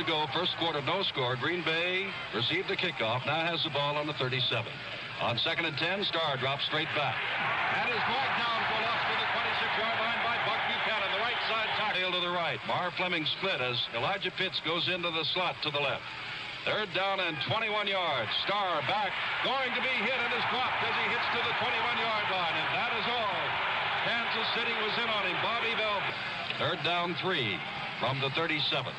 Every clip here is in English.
go, first quarter, no score. Green Bay received the kickoff, now has the ball on the 37. On 2nd and 10, Starr drops straight back. And is dragged down for loss to the 26-yard line by Buck Buchanan, the right side tackle to the right. Mar Fleming split as Elijah Pitts goes into the slot to the left. 3rd down and 21 yards. Starr back, going to be hit and is dropped as he hits to the 21-yard line. And that is all. Kansas City was in on him. Bobby Bell. 3rd down 3 from the 37.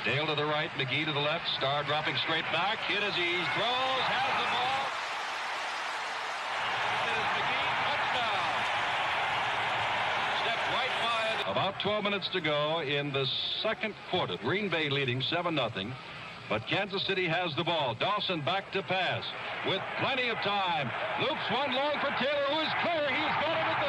Dale to the right, McGee to the left. Starr dropping straight back. Hit as he throws, has the ball. It is McGee, touchdown. Stepped right by it. About 12 minutes to go in the second quarter. Green Bay leading 7-0. But Kansas City has the ball. Dawson back to pass with plenty of time. Loops one long for Taylor, who is clear. He's got it at the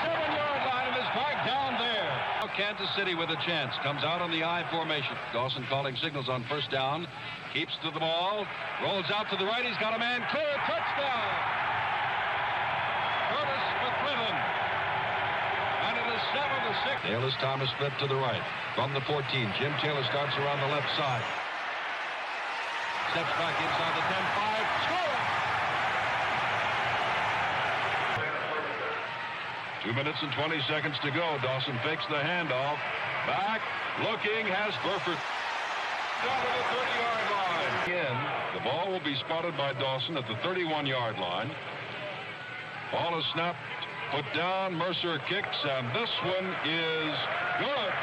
7-yard line and is dragged down there. Now Kansas City with a chance. Comes out on the I formation. Dawson calling signals on 1st down. Keeps to the ball. Rolls out to the right. He's got a man clear. Touchdown. Curtis McClellan. And it is 7-6. Dale is Thomas split to the right. From the 14, Jim Taylor starts around the left side. Steps back inside the 10-5. Score! 2 minutes and 20 seconds to go. Dawson fakes the handoff. Back, looking, has Burford. Down to the 30-yard line. Again, the ball will be spotted by Dawson at the 31-yard line. Ball is snapped, put down. Mercer kicks, and this one is good.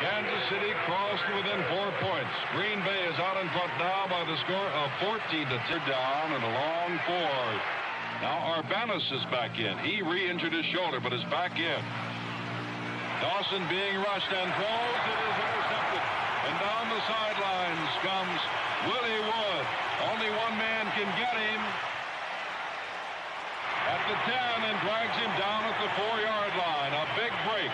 Kansas City crossed within 4 points. Green Bay is out in front now by the score of 14-2. Down and a long 4. Now Urbanus is back in. He re-injured his shoulder, but is back in. Dawson being rushed and throws. It is intercepted. And down the sidelines comes Willie Wood. Only one man can get him at the 10 and drags him down at the 4-yard line. A big break.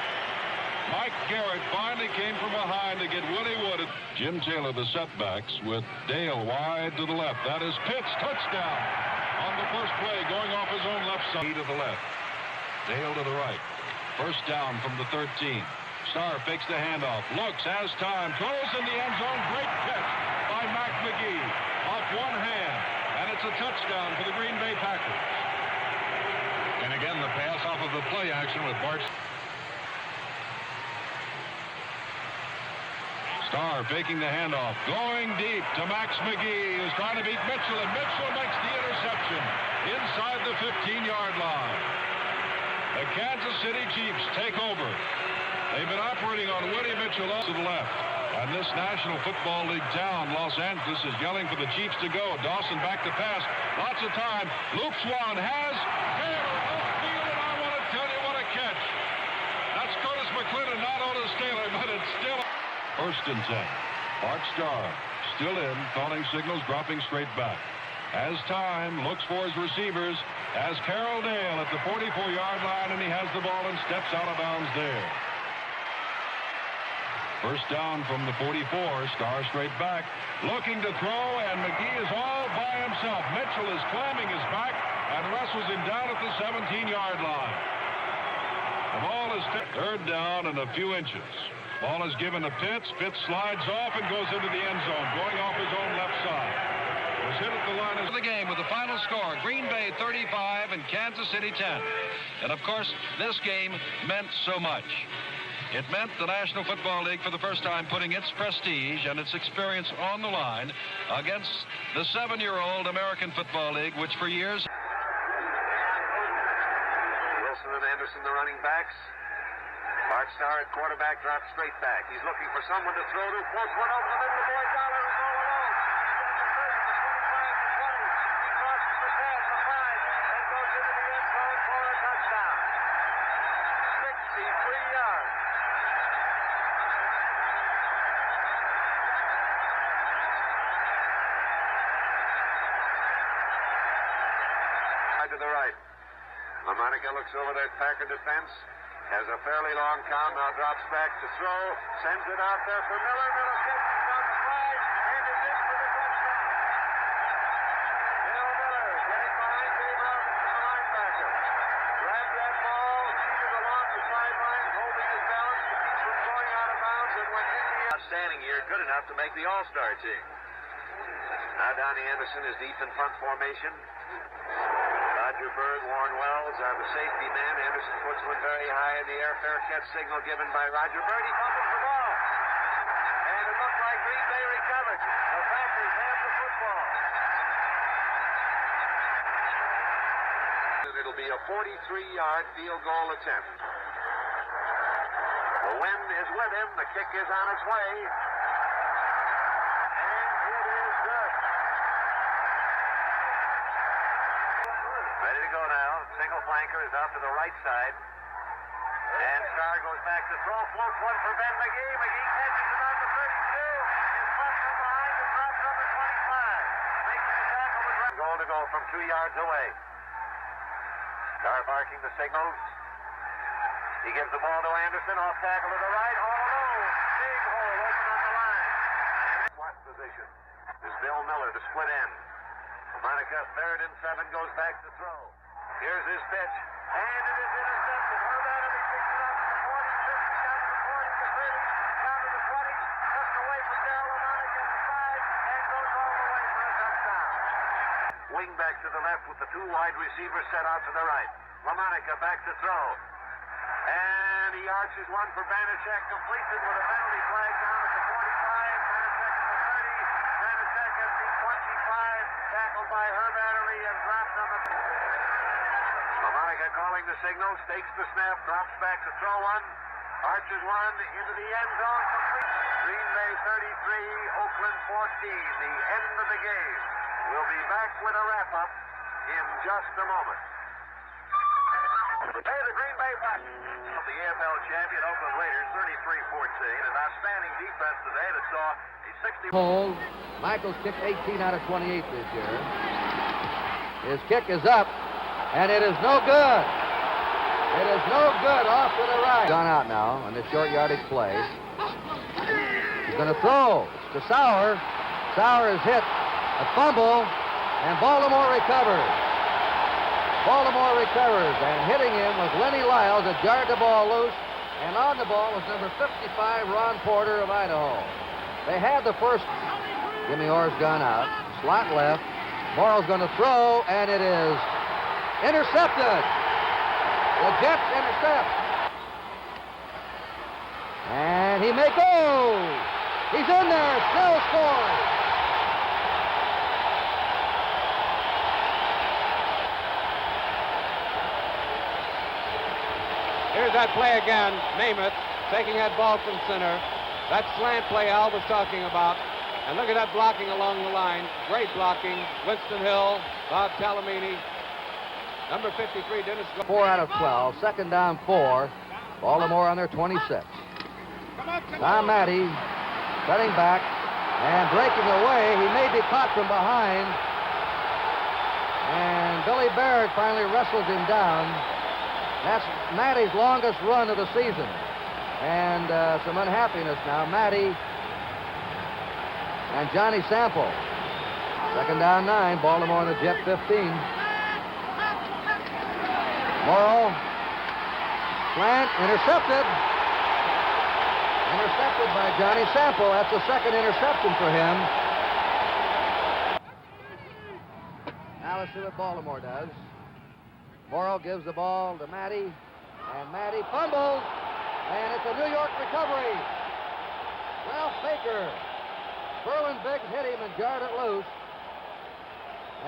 Mike Garrett finally came from behind to get Willie Wood. Jim Taylor, the setbacks, with Dale wide to the left. That is Pitts, touchdown on the first play, going off his own left side to the left. Dale to the right. 1st down from the 13. Starr fakes the handoff, looks, has time, throws in the end zone. Great catch by Mac McGee off one hand, and it's a touchdown for the Green Bay Packers. And again, the pass off of the play action with Bart. Starr faking the handoff, going deep to Max McGee, who's trying to beat Mitchell, and Mitchell makes the interception inside the 15-yard line. The Kansas City Chiefs take over. They've been operating on Woody Mitchell to the left. And this National Football League town, Los Angeles, is yelling for the Chiefs to go. Dawson back to pass. Lots of time. Loops one, has Taylor upfield, and I want to tell you what a catch. That's Curtis McClellan, not Otis Taylor, but it's still 1st and 10. Bart Starr still in, calling signals, dropping straight back. Has time, looks for his receivers, has Carroll Dale at the 44-yard line, and he has the ball and steps out of bounds there. 1st down from the 44, Starr straight back, looking to throw, and McGee is all by himself. Mitchell is clamming his back, and wrestles him down at the 17-yard line. The ball is 3rd down and a few inches. Ball is given to Pitts. Pitts slides off and goes into the end zone, going off his own left side. Was hit at the line of the game with the final score, Green Bay 35 and Kansas City 10. And of course, this game meant so much. It meant the National Football League for the first time putting its prestige and its experience on the line against the 7-year-old American Football League, which for years... Wilson and Anderson, the running backs. Bart Starr at quarterback, drops straight back. He's looking for someone to throw to. Force one over the middle. The boy Dollar is all alone. He crosses the 10, the 5, and goes into the end zone for a touchdown. 63 yards. To the right. LaMonica looks over that Packer defense. Has a fairly long count, now drops back to throw, sends it out there for Miller. Miller catches on the slide, and is in for the touchdown. Bill Miller getting behind Dave Robinson, the linebacker. Grabbed that ball, cheated along the sideline, holding his balance to keep from going out of bounds, and went in the end. outstanding year, good enough to make the All-Star team. Now Donnie Anderson is deep in front formation. Roger Berg, Warren Wells are the safety man. Anderson puts one very high in the air. Fair catch signal given by Roger Berg. He fumbles the ball. And it looked like Green Bay recovered. The Packers have the football. And it'll be a 43-yard field goal attempt. The wind is with him. The kick is on its way. And it is good. Ready to go now. Single flanker is out to the right side. And Starr goes back to throw. Floats one for Ben McGee. McGee catches it on the 32. Is left from behind and drops on the 25. Making the tackle with right. Goal to go from 2 yards away. Starr barking the signals. He gives the ball to Anderson. Off tackle to the right. All alone. Big hole open on the line. And slot position is Bill Miller to split end. Monica, 3rd and 7, goes back to throw. Here's his pitch. And it is intercepted. Herb Adderley picks it up to the 40, 50, down to the 40, to 30, down to the 20. Just away from Darryl LaMonica at the 5, and goes all the way for a touchdown. Wing back to the left with the 2 wide receivers set out to the right. LaMonica back to throw. And he arches one for Banachek, completes it with a penalty flag down at the 45. Banachek at the 30. Banachek at the 25. Tackled by Herb Adderley and dropped on the... LaMonica calling the signal, stakes the snap, drops back to throw one. Arches one into the end zone, complete. Green Bay 33, Oakland 14. The end of the game. We'll be back with a wrap-up in just a moment. Hey, the Green Bay Packers. The AFL champion Oakland Raiders, 33-14. An outstanding defense today that saw a 60... Hold. Michaels kicked 18 out of 28 this year. His kick is up, and it is no good. It is no good off to the right. Gone out now on the short yardage play. He's going to throw. It's to Sauer. Sauer is hit. A fumble, and Baltimore recovers. Baltimore recovers, and hitting him was Lenny Lyles that jarred the ball loose, and on the ball was number 55, Ron Porter of Idaho. They had the first. Jimmy Orr's gone out. Slot left. Morrow's going to throw, and it is intercepted. The Jets intercept. And he may go. He's in there. Still scores. Here's that play again. Namath taking that ball from center. That slant play Al was talking about. And look at that blocking along the line. Great blocking. Winston Hill, Bob Talamini. Number 53, Dennis. 4 out of 12. Second down 4. Baltimore on their 26. Tom Matty cutting back and breaking away. He may be caught from behind. And Billy Baird finally wrestled him down. That's Matty's longest run of the season. And some unhappiness now. Matty and Johnny Sample. Second down 9. Baltimore on the Jet 15. Morrow. Slant. Intercepted. Intercepted by Johnny Sample. That's the second interception for him. Now let's see what Baltimore does. Morrow gives the ball to Matty, and Matty fumbles, and it's a New York recovery. Ralph Baker. Berlin Biggs hit him and jarred it loose.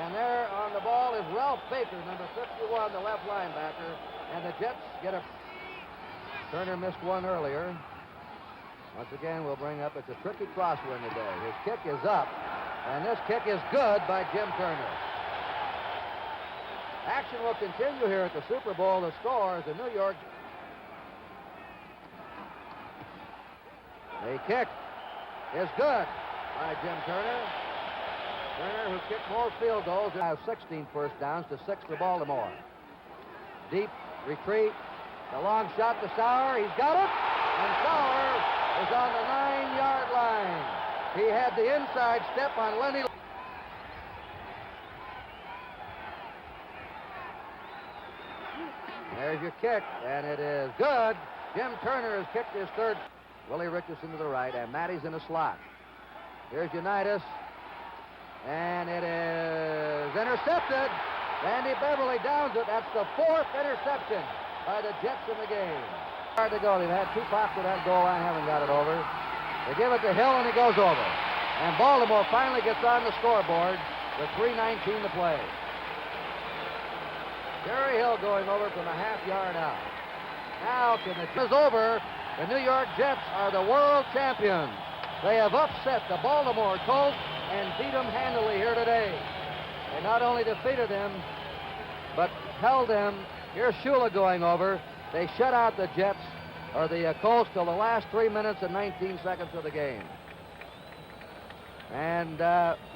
And there on the ball is Ralph Baker, number 51, the left linebacker. And the Jets get a... Turner missed one earlier. Once again, we'll bring up, it's a tricky crosswind today. His kick is up, and this kick is good by Jim Turner. Action will continue here at the Super Bowl. The score is the New York. The kick is good by Jim Turner. Turner, who kicked more field goals, has 16 first downs to 6 for Baltimore. Deep retreat. The long shot to Sauer. He's got it. And Sauer is on the 9-yard line. He had the inside step on Lenny. There's your kick, and it is good. Jim Turner has kicked his third. Willie Richardson to the right, and Matty's in the slot. Here's Unitas, and it is intercepted. Randy Beverly downs it. That's the 4th interception by the Jets in the game. Hard to go. They've had 2 pops to that goal line, haven't got it over. They give it to Hill, and he goes over. And Baltimore finally gets on the scoreboard with 3:19 to play. Jerry Hill going over from a half-yard out. Now, can the is over? The New York Jets are the world champions. They have upset the Baltimore Colts and beat them handily here today. They not only defeated them, but held them. Here's Shula going over. They shut out the Jets, or the Colts, till the last 3 minutes and 19 seconds of the game. And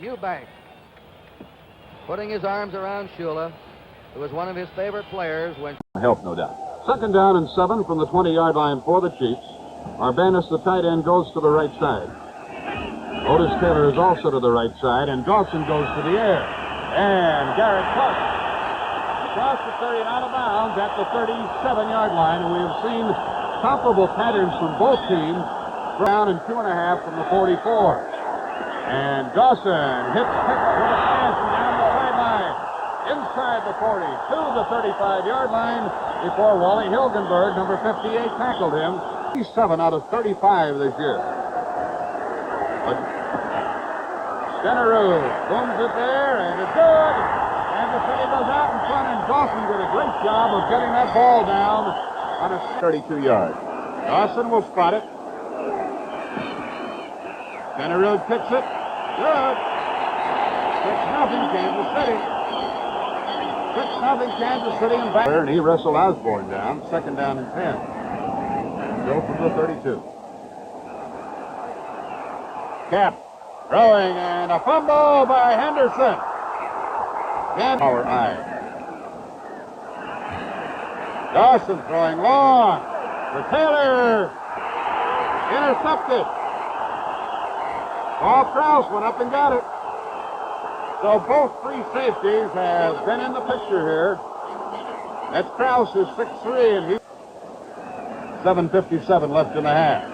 Eubank putting his arms around Shula, who was one of his favorite players when... Help, no doubt. 2nd down and 7 from the 20-yard line for the Chiefs. Arbanis, the tight end, goes to the right side. Otis Taylor is also to the right side, and Dawson goes to the air. And Garrett Clark across the 30 and out of bounds at the 37-yard line, and we have seen comparable patterns from both teams. Down and 2.5 from the 44. And Dawson hits Pick with a pass down the sideline, inside the 40 to the 35-yard line before Wally Hilgenberg, number 58, tackled him. He's 7 out of 35 this year. But Stenerud booms it there, and it's good. Kansas City goes out in front, and Dawson did a great job of getting that ball down on a 32 yards. Dawson will spot it. Stenerud picks it. Good. 6-0 Kansas City. 6-0 Kansas City and back. And he wrestled Osborne down. 2nd down and 10. Go from the 32. Cap throwing, and a fumble by Henderson. And our eye. Dawson throwing long for Taylor. Intercepted. Paul Krause went up and got it. So both 3 safeties have been in the picture here. That's Krause, who's 6'3", and he's 7:57 left in the half.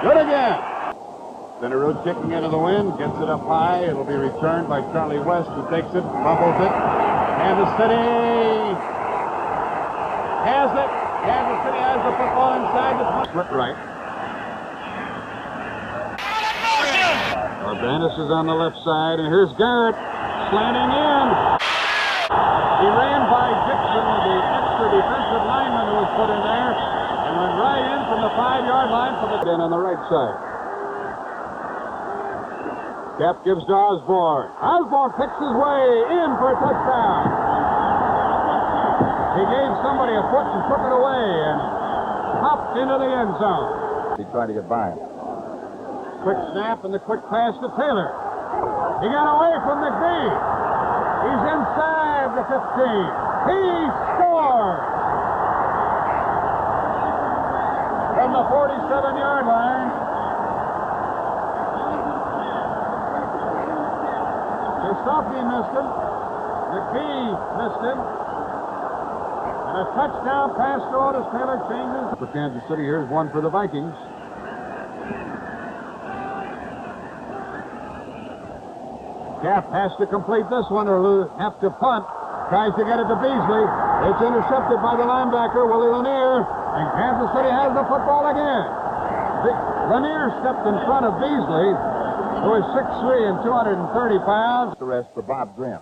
Good again. Stenerud kicking into the wind, gets it up high. It'll be returned by Charlie West, who takes it, fumbles it. Kansas City has it. Kansas City has the football inside the split right. Arbanis is on the left side, and here's Garrett slanting in. He ran by Dixon, the extra defensive lineman who was put in there, and went right in from the 5-yard line for the on the right side. Cap gives to Osborne. Osborne picks his way in for a touchdown. He gave somebody a foot and took it away and hopped into the end zone. He tried to get by him. Quick snap and the quick pass to Taylor. He got away from McGee. He's inside the 15. He scores! From the 47-yard line. Softy missed him. McGee missed him. And a touchdown pass to Otis Taylor changes. For Kansas City, here's one for the Vikings. Cap has to complete this one or have to punt. Tries to get it to Beasley. It's intercepted by the linebacker, Willie Lanier. And Kansas City has the football again. Lanier stepped in front of Beasley, who is 6'3" and 230 pounds. The rest for Bob Grimm.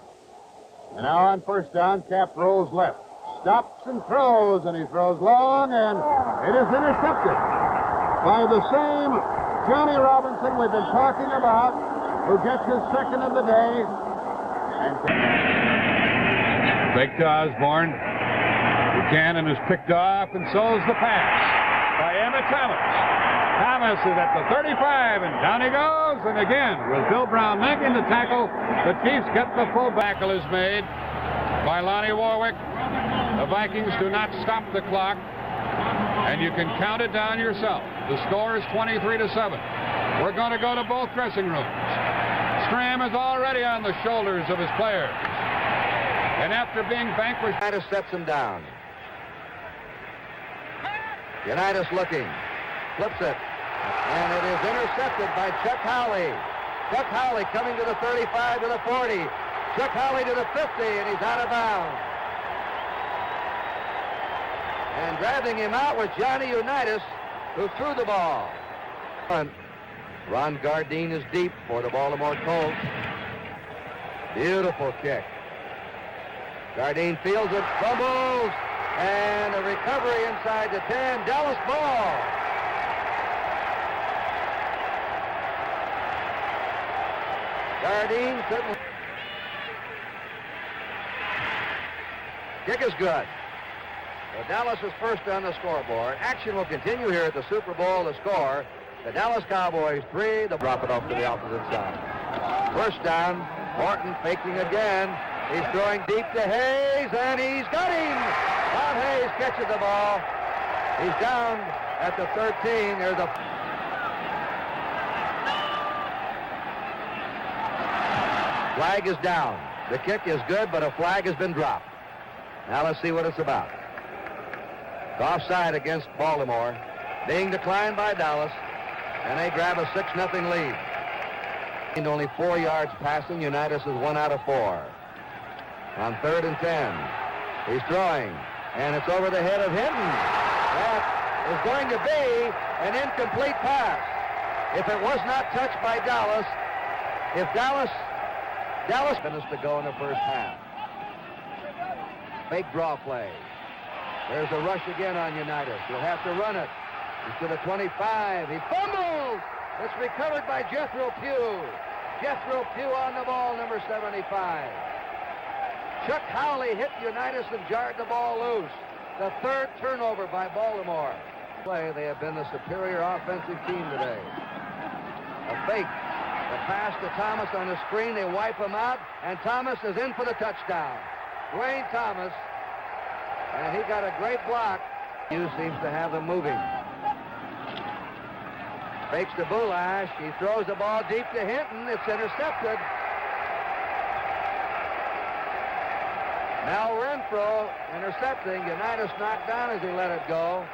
And now on 1st down, Cap rolls left. Stops and throws, and he throws long, and it is intercepted by the same Johnny Robinson we've been talking about, who gets his 2nd of the day. And fake to Osborne. Buchanan is picked off, and so is the pass by Emmett Thomas. Thomas is at the 35, and down he goes. And again, with Bill Brown making the tackle, the Chiefs get the fullback. Is made by Lonnie Warwick. The Vikings do not stop the clock, and you can count it down yourself. The score is 23-7. We're going to go to both dressing rooms. Stram is already on the shoulders of his players. And after being vanquished... Steps him down. Unitas looking. Flips it. And it is intercepted by Chuck Howley. Chuck Howley coming to the 35 to the 40. Chuck Howley to the 50, and he's out of bounds. And grabbing him out was Johnny Unitas, who threw the ball. Ron Gardine is deep for the Baltimore Colts. Beautiful kick. Gardine fields it, fumbles, and a recovery inside the 10. Dallas ball. Gardine couldn't. Kick is good. So Dallas is first on the scoreboard. Action will continue here at the Super Bowl. The score, the Dallas Cowboys 3. They'll drop it off to the opposite side. First down, Morton faking again. He's throwing deep to Hayes, and he's got him. Bob Hayes catches the ball. He's down at the 13. There's a... Flag is down. The kick is good, but a flag has been dropped. Now let's see what it's about. It's offside against Baltimore, being declined by Dallas, and they grab a 6-0 lead. And only 4 yards passing. Unitas is 1 out of 4. On 3rd and 10. He's throwing, and it's over the head of Hinton. That is going to be an incomplete pass. If it was not touched by Dallas, Dallas minutes to go in the first half. Fake draw play. There's a rush again on Unitas. He'll have to run it. He's to the 25. He fumbles. It's recovered by Jethro Pugh. Jethro Pugh on the ball, number 75. Chuck Howley hit Unitas and jarred the ball loose. The 3rd turnover by Baltimore. They have been the superior offensive team today. A fake. The pass to Thomas on the screen. They wipe him out, and Thomas is in for the touchdown. Dwayne Thomas, and he got a great block. Hughes seems to have them moving. Fakes to Bulash. He throws the ball deep to Hinton. It's intercepted. Now Renfro intercepting. Unitas knocked down as he let it go.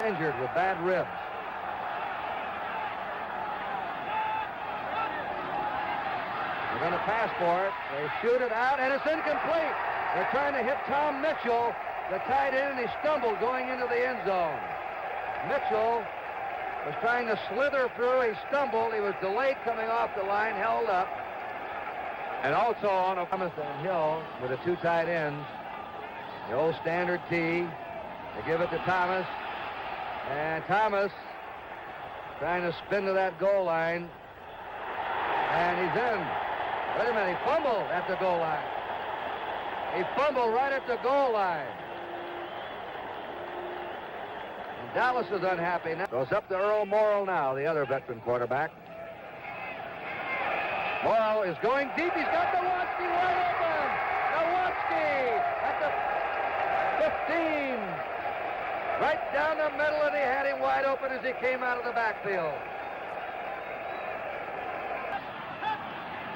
Injured with bad ribs. They're going to pass for it. They shoot it out, and it's incomplete. They're trying to hit Tom Mitchell, the tight end, and he stumbled going into the end zone. Mitchell was trying to slither through. He stumbled. He was delayed coming off the line, held up. And also on Thomas and Hill with the 2 tight ends. The old standard T. They give it to Thomas. And Thomas trying to spin to that goal line. And he's in. Wait a minute, he fumbled at the goal line. He fumbled right at the goal line. And Dallas is unhappy now. Goes up to Earl Morrall now, the other veteran quarterback. Morrall is going deep. He's got Nowatzki wide open. Nowatzki at the 15. Right down the middle, and he had him wide open as he came out of the backfield.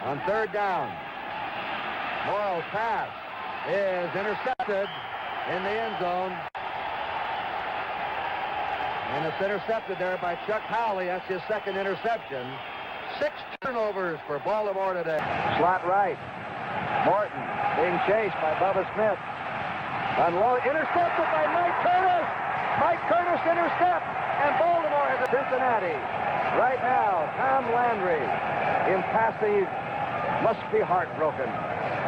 On 3rd down, Morrall's pass is intercepted in the end zone. And it's intercepted there by Chuck Howley. That's his 2nd interception. 6 turnovers for Baltimore today. Slot right. Morton being chased by Bubba Smith. Unload, intercepted by Mike Curtis. Mike Curtis intercepts, and Baltimore has a Cincinnati. Right now, Tom Landry, impassive, must be heartbroken.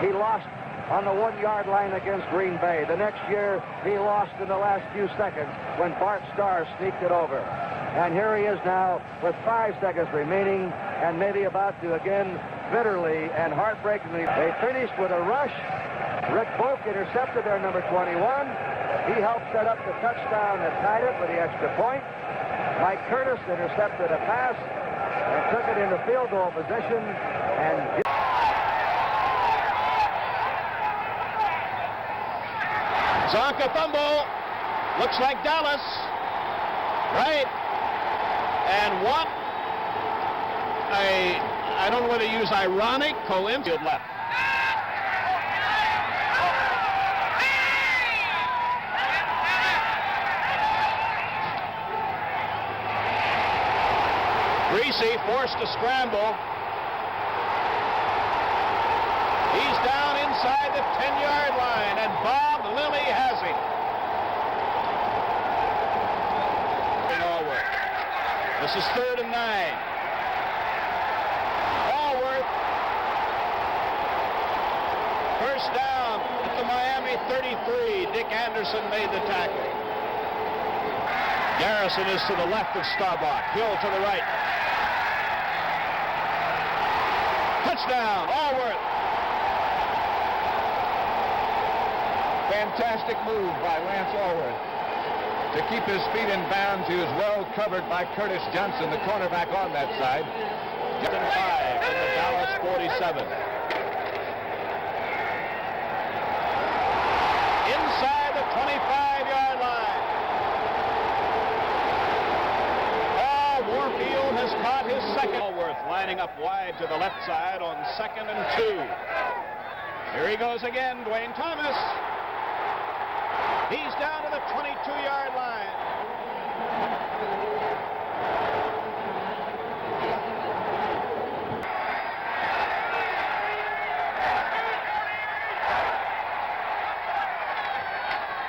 He lost on the 1-yard line against Green Bay. The next year, he lost in the last few seconds when Bart Starr sneaked it over. And here he is now with 5 seconds remaining and maybe about to again bitterly and heartbreakingly. They finished with a rush. Rick Boak intercepted their number 21. He helped set up the touchdown that tied it for the extra point. Mike Curtis intercepted a pass and took it into field goal position. And Zonka fumble. Looks like Dallas. Right. And what I don't know whether to use ironic coincidence left. Greasy forced to scramble. He's down inside the 10-yard line, and Bob Lilly has him. Allworth. This is 3rd and 9. Allworth. First down at the Miami 33. Dick Anderson made the tackle. Garrison is to the left of Staubach. Hill to the right. Touchdown, Allworth. Fantastic move by Lance Allworth. To keep his feet in bounds, he was well covered by Curtis Johnson, the cornerback on that side. 5 from the Dallas 47. Inside the 25-yard line. Warfield has caught his second. Allworth lining up wide to the left side on 2nd and 2. Here he goes again, Dwayne Thomas. He's down to the 22-yard line.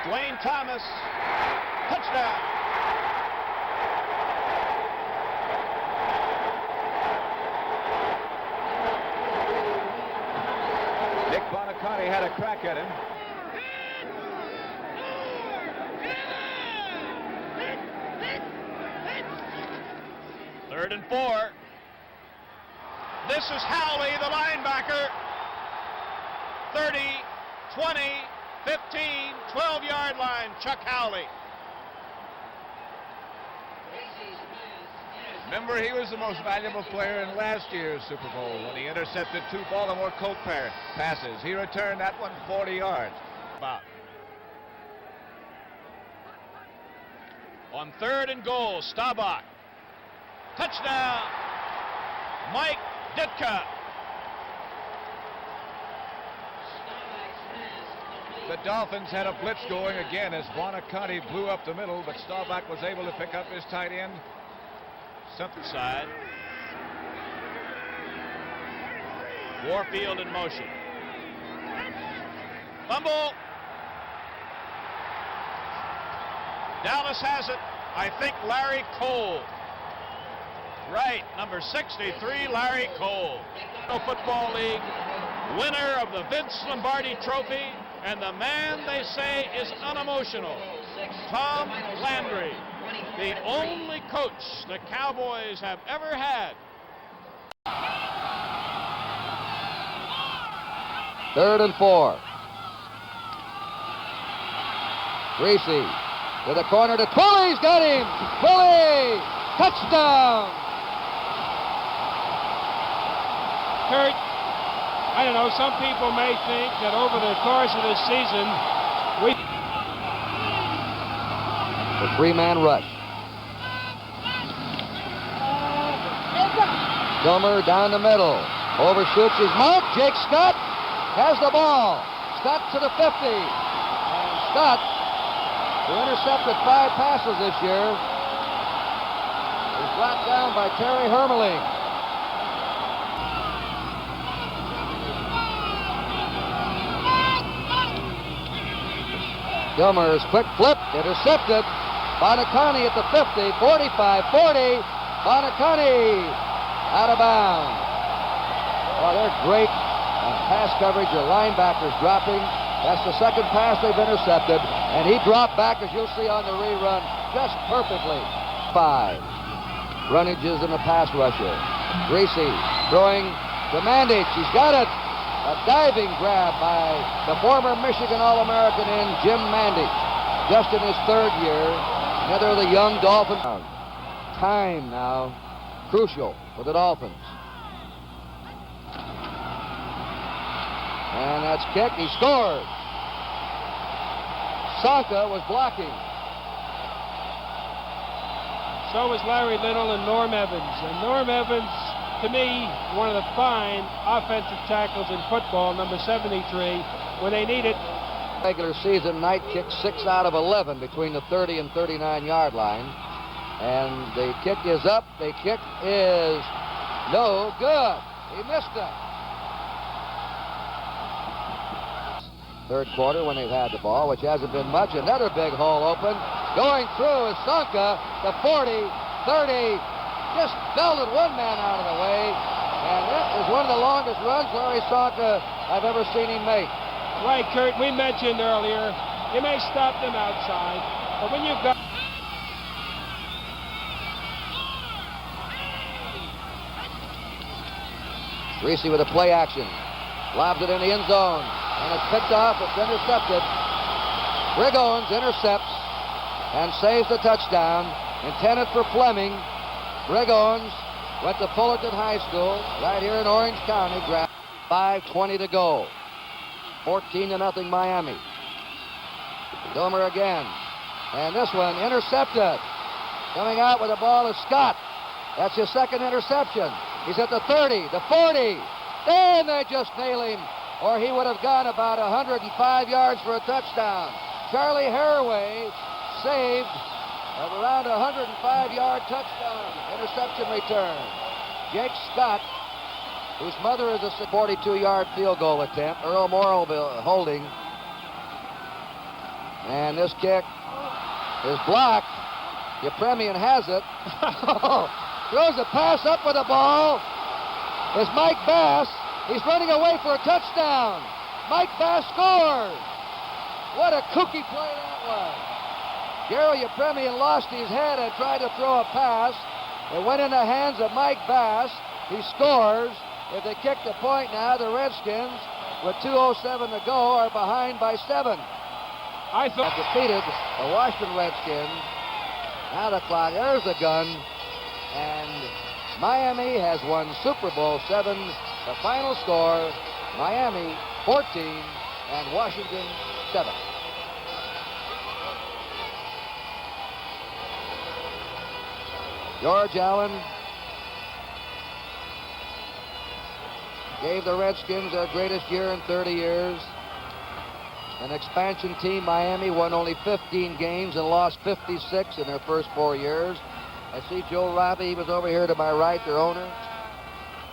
Dwayne Thomas, touchdown. Nick Bonaconti had a crack at him. Third and 4. This is Howley, the linebacker. 30, 20, 15, 12-yard line, Chuck Howley. Remember, he was the most valuable player in last year's Super Bowl when he intercepted 2 Baltimore Colt passes. He returned that one 40 yards. About. On 3rd and goal, Staubach. Touchdown, Mike Ditka. The Dolphins had a blitz going again as Bonaconti blew up the middle, but Staubach was able to pick up his tight end. Something side. Warfield in motion. Fumble. Dallas has it. I think Larry Cole. Right, number 63, Larry Cole. Football League, winner of the Vince Lombardi Trophy, and the man they say is unemotional, Tom Landry, the only coach the Cowboys have ever had. 3rd and 4. Greasy to the corner to Twilley's got him. Twilley, touchdown. Kurt, I don't know, some people may think that over the course of this season, the 3-man rush. Gilmer down the middle. Overshoots his mark. Jake Scott has the ball. Scott to the 50. And Scott, who intercepted 5 passes this year, is brought down by Terry Hermeling. Gilmer's quick flip, intercepted. Bonaconti at the 50, 45, 40. Bonaconti out of bounds. Oh, they're great pass coverage. Their linebackers dropping. That's the second pass they've intercepted. And he dropped back, as you'll see on the rerun, just perfectly. 5. Runnages in the pass rusher. Greasy throwing to Mandich. He's got it. A diving grab by the former Michigan All-American in Jim Mandich. Just in his 3rd year. Another of the young Dolphins. Time now, crucial for the Dolphins. And that's kicked. He scores. Sonka was blocking. so was Larry Little and Norm Evans. And Norm Evans, to me, one of the fine offensive tackles in football, number 73, when they need it. Regular season, Knight kicked 6 out of 11 between the 30 and 39-yard line. And the kick is up. The kick is no good. He missed it. Third quarter when they've had the ball, which hasn't been much. Another big hole open. Going through is Sonka, the 40, 30, just belted one man out of the way. And that is one of the longest runs, Larry Sonka, I've ever seen him make. Right, Kurt, we mentioned earlier, you may stop them outside, but when you've got... Reese with a play action. Lobs it in the end zone. And it's picked off. It's intercepted. Greg Owens intercepts and saves the touchdown. Intended for Fleming. Greg Owens went to Fullerton High School right here in Orange County. 5:20 to go. 14-0 Miami. Domer again. And this one intercepted. Coming out with the ball is Scott. That's his second interception. He's at the 30, the 40. And they just nail him, or he would have gone about 105 yards for a touchdown. Charlie Haraway saved around a 105-yard touchdown interception return. Jake Scott, whose mother is a 42-yard field goal attempt. Earl Morrill holding. And this kick is blocked. Yepremian has it. Throws a pass up with the ball. It's Mike Bass. He's running away for a touchdown. Mike Bass scores. What a kooky play that was. Gary Yepremian lost his head and tried to throw a pass. It went in the hands of Mike Bass. He scores. If they kick the point now, the Redskins, with 2:07 to go, are behind by 7. I thought defeated the Washington Redskins. Now the clock, there's the gun. And Miami has won Super Bowl 7. The final score, Miami 14 and Washington 7. George Allen gave the Redskins their greatest year in 30 years. An expansion team, Miami, won only 15 games and lost 56 in their first 4 years. I see Joe Robbie, he was over here to my right, their owner.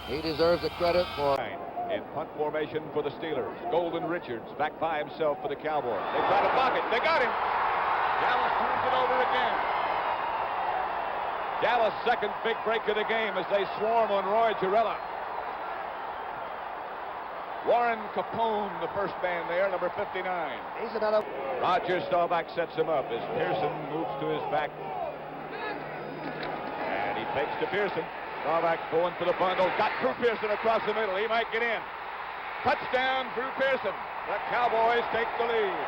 He deserves the credit for... In punt formation for the Steelers. Golden Richards back by himself for the Cowboys. They try to block it. They got him. Dallas turns it over again. Dallas' second big break of the game as they swarm on Roy Girella. Warren Capone, the first man there, number 59. He's another... Roger Staubach sets him up as Pearson moves to his back. And he fakes to Pearson. Staubach going for the bundle. Got Drew Pearson across the middle. He might get in. Touchdown, Drew Pearson. The Cowboys take the lead.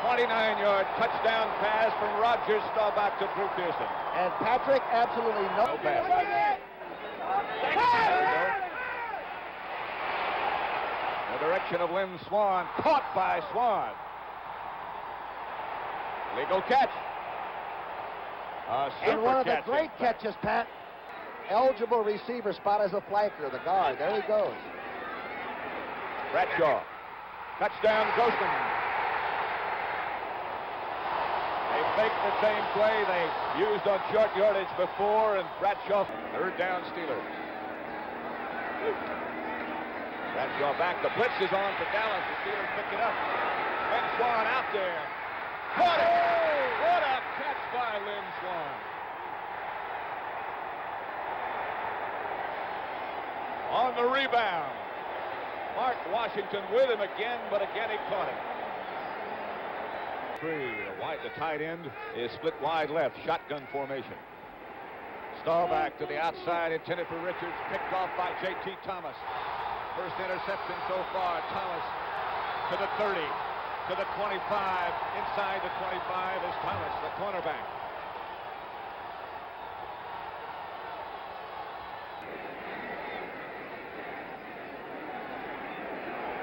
29-yard touchdown pass from Roger Staubach to Drew Pearson. And Patrick, absolutely no pass. The direction of Lynn Swan, caught by Swan. Legal catch. And one of the catch great catches, Pat. Eligible receiver spot as a flanker, the guard. There he goes. Bradshaw. Touchdown, Grossman. They faked the same play they used on short yardage before, and Bradshaw. Third down, Steelers. Bradshaw back. The blitz is on for Dallas. The Steelers pick it up. Lynn Swan out there. Caught it! What a catch by Lynn Swan. On the rebound. Mark Washington with him again, but again he caught it. The tight end is split wide left. Shotgun formation. Staubach to the outside, intended for Richards. Picked off by J.T. Thomas. First interception so far. Thomas to the 30, to the 25. Inside the 25 is Thomas, the cornerback.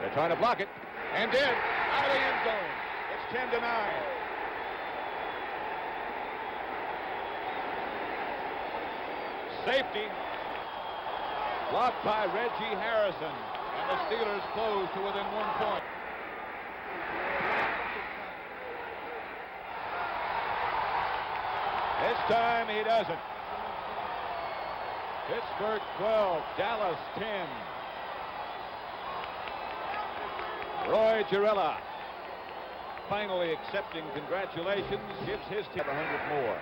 They're trying to block it, and did. Out of the end zone. It's 10-9. Safety. Blocked by Reggie Harrison. And the Steelers close to within 1 point. This time he doesn't. Pittsburgh 12, Dallas 10. Roy Girella finally accepting congratulations, gives his team 100 more.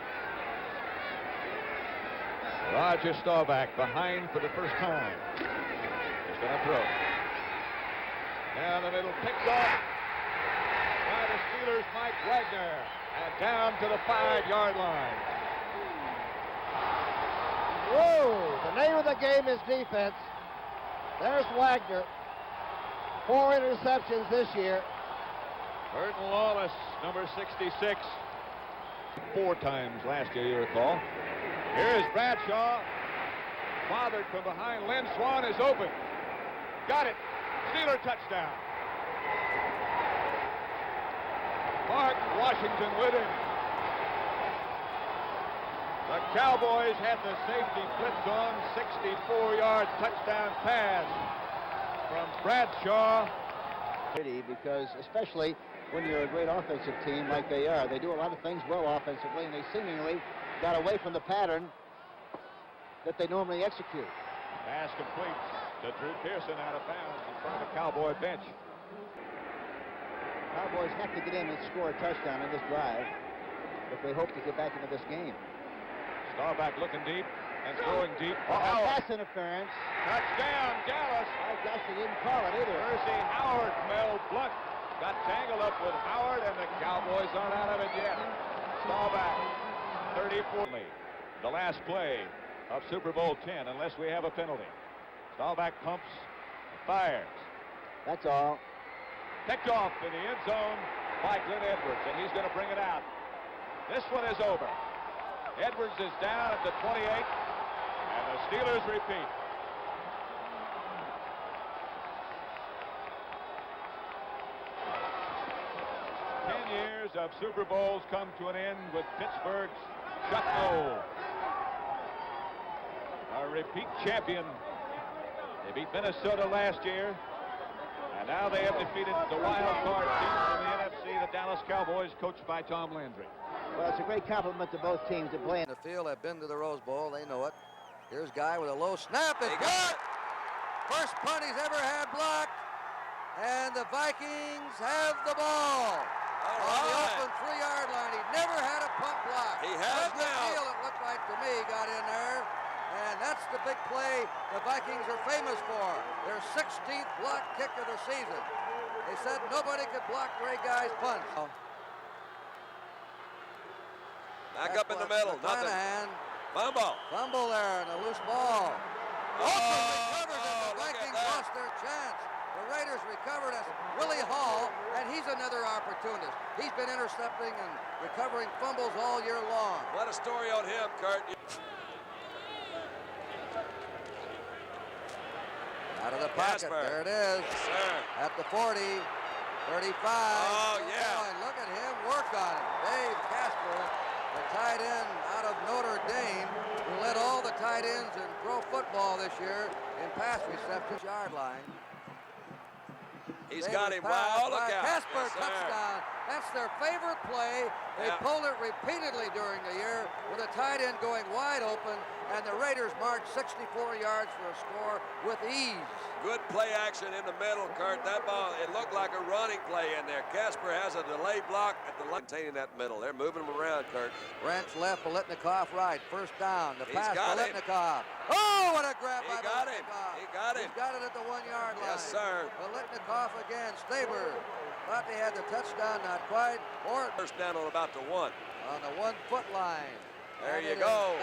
Roger Staubach behind for the first time. He's going to throw. Down the middle, picked off by the Steelers' Mike Wagner. And down to the 5-yard line. Whoa! The name of the game is defense. There's Wagner. 4 interceptions this year. Burton Lawless, number 66. 4 times last year, you recall. Here is Bradshaw. Bothered from behind. Lynn Swan is open. Got it. Steeler touchdown. Mark Washington with him. The Cowboys had the safety blitz on. 64-yard touchdown pass from Bradshaw. Because especially when you're a great offensive team like they are, they do a lot of things well offensively, and they seemingly got away from the pattern that they normally execute. Pass complete to Drew Pearson out of bounds in front of the Cowboy bench. Cowboys have to get in and score a touchdown in this drive if they hope to get back into this game. Staubach looking deep and throwing deep. Pass interference. Touchdown, Dallas. I guess they didn't call it either. Percy Howard, Mel Blunt got tangled up with Howard, and the Cowboys aren't out of it yet. Staubach, 34. The last play of Super Bowl 10, unless we have a penalty. Staubach pumps, fires. That's all. Picked off in the end zone by Glenn Edwards, and he's going to bring it out. This one is over. Edwards is down at the 28, and the Steelers repeat. Years of Super Bowls come to an end with Pittsburgh's Chuck Noll, a repeat champion. They beat Minnesota last year, and now they have defeated the wild card team from the NFC, the Dallas Cowboys, coached by Tom Landry. Well, it's a great compliment to both teams that play in the field. Have been to the Rose Bowl. They know it. Here's Guy with a low snap. It's blocked. First punt he's ever had blocked, and the Vikings have the ball. On the open 3-yard line. He never had a punt block. He has now. now. It looked like to me got in there. And that's the big play the Vikings are famous for. Their 16th block kick of the season. They said nobody could block Ray Guy's punts. Back up in the middle. Nothing. Fumble. Fumble there and a loose ball. Recovered and the Vikings lost their chance. The Raiders recovered as Willie Hall, and he's another opportunist. He's been intercepting and recovering fumbles all year long. What a story on him, Kurt. Out of the pocket, Casper. there it is. Yes, sir. At the 40, 35. Oh, yeah. Oh, and look at him work on it. Dave Casper, the tight end out of Notre Dame, who led all the tight ends in pro football this year in pass reception yard line. He's got him. Wow, look out. Casper, Yes, touchdown. That's their favorite play. They pulled it repeatedly during the year with a tight end going wide open, and the Raiders marched 64 yards for a score with ease. Good play action in the middle, Kurt. That ball, it looked like a running play in there. Casper has a delay block at the maintaining that middle. They're moving him around, Kurt. Branch left, Biletnikoff right. First down. The pass, Biletnikoff. Him. Oh, what a grab by got him. Biletnikoff. He got him. He's got it at the 1-yard line. Yes, sir. Biletnikoff again. Staber thought they had the touchdown, not quite. First down on about the 1. On the 1-foot line. There you go.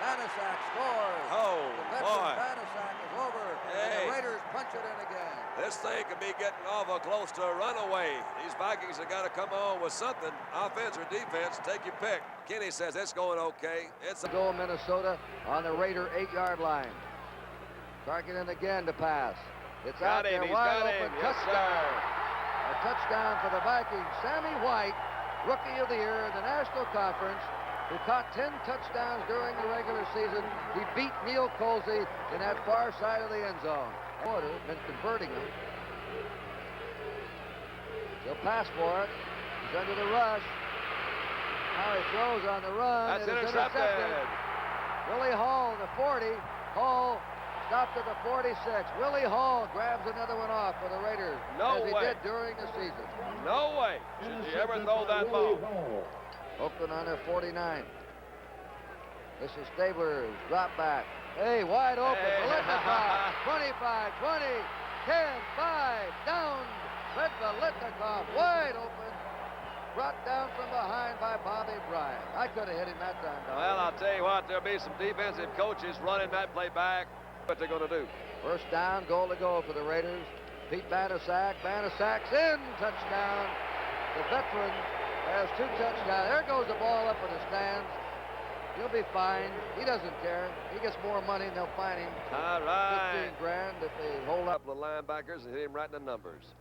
Panasak scores. Oh, the veteran boy. Panasak is over. Hey. And the Raiders punch it in again. This thing could be getting awful close to a runaway. These Vikings have got to come on with something, offense or defense. Take your pick. Kenny says it's going okay. It's a goal, Minnesota on the Raider 8-yard line. Targeting again to pass. It's out there, wide open, touchdown. A touchdown for the Vikings. Sammy White, Rookie of the Year in the National Conference, who caught 10 touchdowns during the regular season. He beat Neil Colsey in that far side of the end zone. Order been converting them. He'll pass for it. He's under the rush. Now he throws on the run. That's It is intercepted. Willie Hall, the 40. Hall stopped at the 46. Willie Hall grabs another one off for the Raiders. No as he way. did during the season. No way should you ever throw that ball. Oakland on their 49. This is Stabler's drop back. Hey, wide open. Hey. Velitnikov, 25, 20, 10, 5, down. Fred Velitnikov, wide open. Brought down from behind by Bobby Bryant. I could have hit him that time, Don. Well, I'll tell you what, there'll be some defensive coaches running that play back. What they're going to do. First down, goal to go for the Raiders. Pete Banaszak. Banaszak's in. Touchdown. The veteran has 2 touchdowns. There goes the ball up in the stands. He'll be fined. He doesn't care. He gets more money and they'll fine him. All right. 15 grand if they hold up. A couple of linebackers and hit him right in the numbers.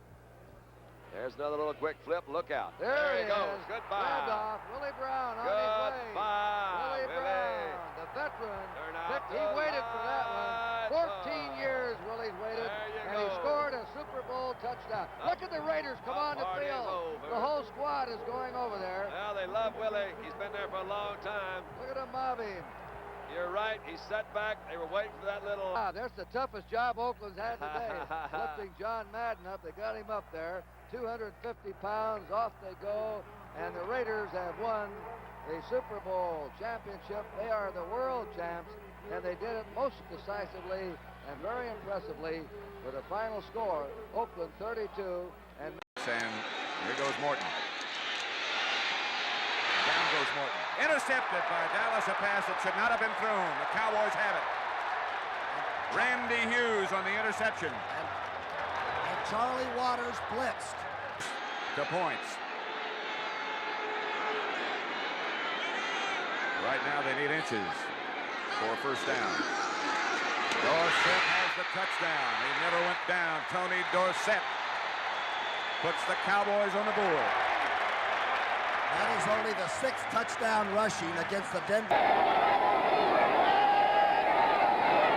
There's another little quick flip. Look out. There he goes. is. Goodbye. Grabbed off. Willie Brown on his way. Goodbye, Willie Brown, the veteran. Turn out He the waited for that one. 14 lights. years Willie's waited. There you And he go. scored a Super Bowl touchdown. Look at the Raiders come on the party is field. over. The whole squad is going over there. Well, they love Willie. He's been there for a long time. Look at him mobbing. You're right. He sat back. They were waiting for that little... That's the toughest job Oakland's had today. Lifting John Madden up. They got him up there. 250 pounds. Off they go. And the Raiders have won the Super Bowl championship. They are the world champs. And they did it most decisively and very impressively with a final score. Oakland 32. And here goes Morton. Down goes Morton. Intercepted by Dallas, a pass that should not have been thrown. The Cowboys have it. Randy Hughes on the interception. And Charlie Waters blitzed. To points. Right now they need inches for a first down. Dorsett has the touchdown. He never went down. Tony Dorsett puts the Cowboys on the board. That is only the 6th touchdown rushing against the Denver.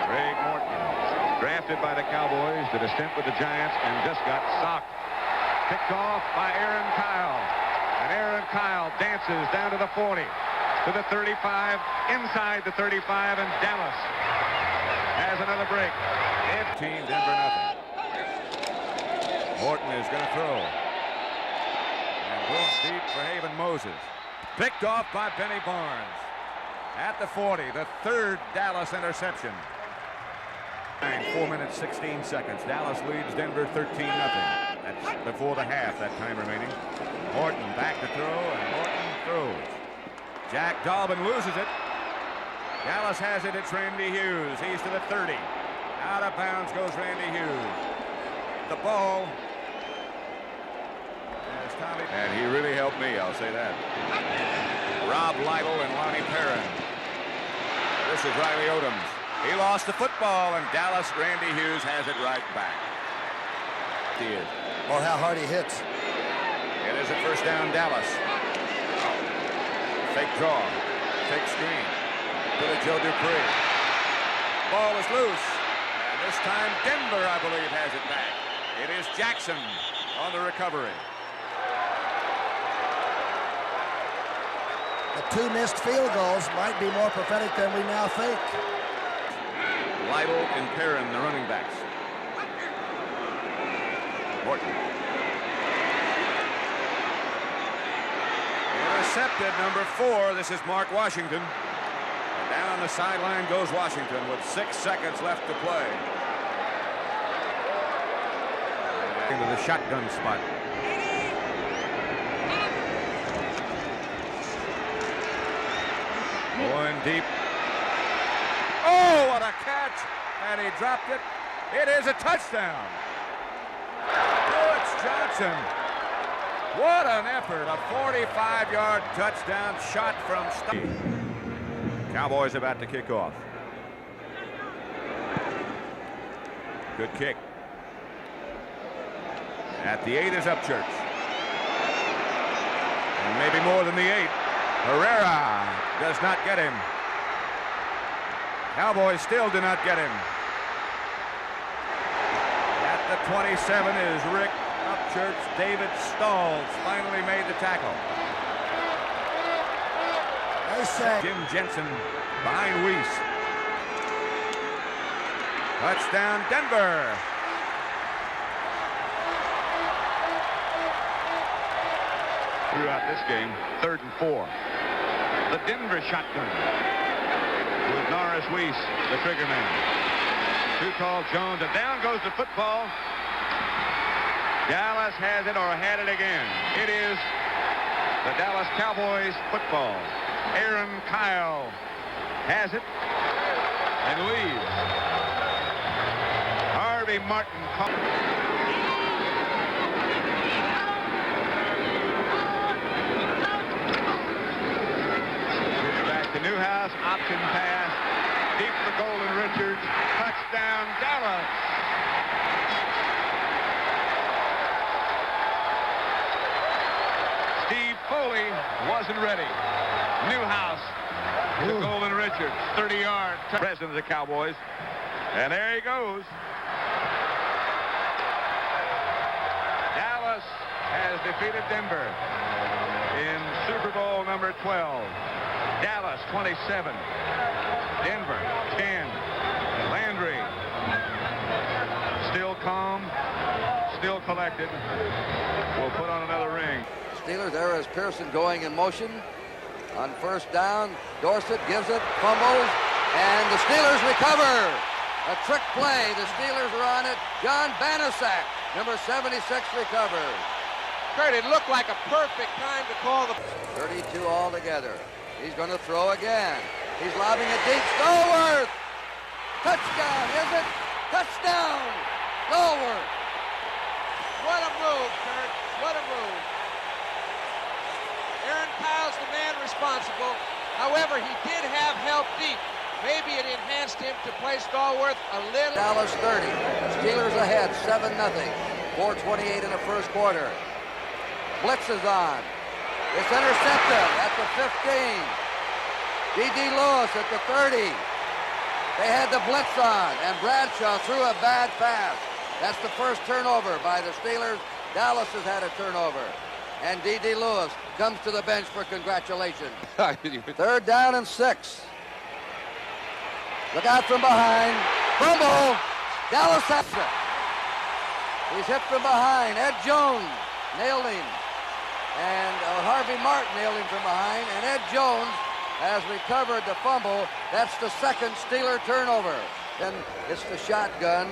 Greg Morton, drafted by the Cowboys, did a stint with the Giants and just got socked. Picked off by Aaron Kyle. And Aaron Kyle dances down to the 40, to the 35, inside the 35, and Dallas has another break. 15, Denver nothing. Morton is going to throw. And going deep for Haven Moses. Picked off by Benny Barnes. At the 40, the 3rd Dallas interception. 4 minutes, 16 seconds. Dallas leads Denver 13-0. That's before the half, that time remaining. Morton back to throw, and Morton throws. Jack Dalvin loses it. Dallas has it. It's Randy Hughes. He's to the 30. Out of bounds goes Randy Hughes. The ball. Tommy. And he really helped me, I'll say that. Rob Lytle and Lonnie Perrin. This is Riley Odoms. He lost the football, and Dallas, Randy Hughes has it right back. He is. Or how hard he hits. It is a first down, Dallas. Fake draw. Fake screen. Billy Joe Dupree. Ball is loose. And this time, Denver, I believe, has it back. It is Jackson on the recovery. The 2 missed field goals might be more prophetic than we now think. Lytle and Perrin, the running backs. Morton. Intercepted, number 4. This is Mark Washington. And down the sideline goes Washington with 6 seconds left to play. Into the shotgun spot. Going deep. Oh, what a catch! And he dropped it. It is a touchdown. Lewis Johnson. What an effort. A 45-yard touchdown shot from Steve. Cowboys about to kick off. Good kick. At the 8 is Upchurch. And maybe more than the 8. Herrera does not get him. Cowboys still do not get him. At the 27 is Rick Upchurch. David Stalls finally made the tackle. say. Jim Jensen behind Weiss. Touchdown, Denver. Throughout this game, 3rd and 4. The Denver shotgun with Norris Weiss, the trigger man. Too tall Jones, and down goes the football. Dallas has it, or had it again. It is the Dallas Cowboys football. Aaron Kyle has it and leaves. Harvey Martin back to Newhouse, option pass, deep for Golden Richards, touchdown Dallas. Steve Foley wasn't ready. Newhouse to Golden Richards, 30-yard president of the Cowboys. And there he goes. Dallas has defeated Denver in Super Bowl number 12. Dallas 27, Denver 10. Landry still calm, still collected. We'll put on another ring. Steelers, there is Pearson going in motion. On first down, Dorsett gives it, fumbles, and the Steelers recover. A trick play. The Steelers are on it. John Banaszak, number 76, recovers. Kurt, it looked like a perfect time to call the... 32 altogether. He's going to throw again. He's lobbing it deep. Stallworth! Touchdown, is it? Touchdown! Stallworth! What a move, Kurt. What a move. Aaron Kyle's the man responsible. However, he did have help deep. Maybe it enhanced him to play Stallworth a little. Dallas 30. Steelers ahead, 7-0. 4:28 in the first quarter. Blitz is on. It's intercepted at the 15. D.D. Lewis at the 30. They had the blitz on, and Bradshaw threw a bad pass. That's the first turnover by the Steelers. Dallas has had a turnover. And D.D. Lewis comes to the bench for congratulations. 3rd down and 6. Look out from behind. Fumble. Dallas has it. He's hit from behind. Ed Jones nailed him. And Harvey Martin nailed him from behind. And Ed Jones has recovered the fumble. That's the second Steeler turnover. Then it's the shotgun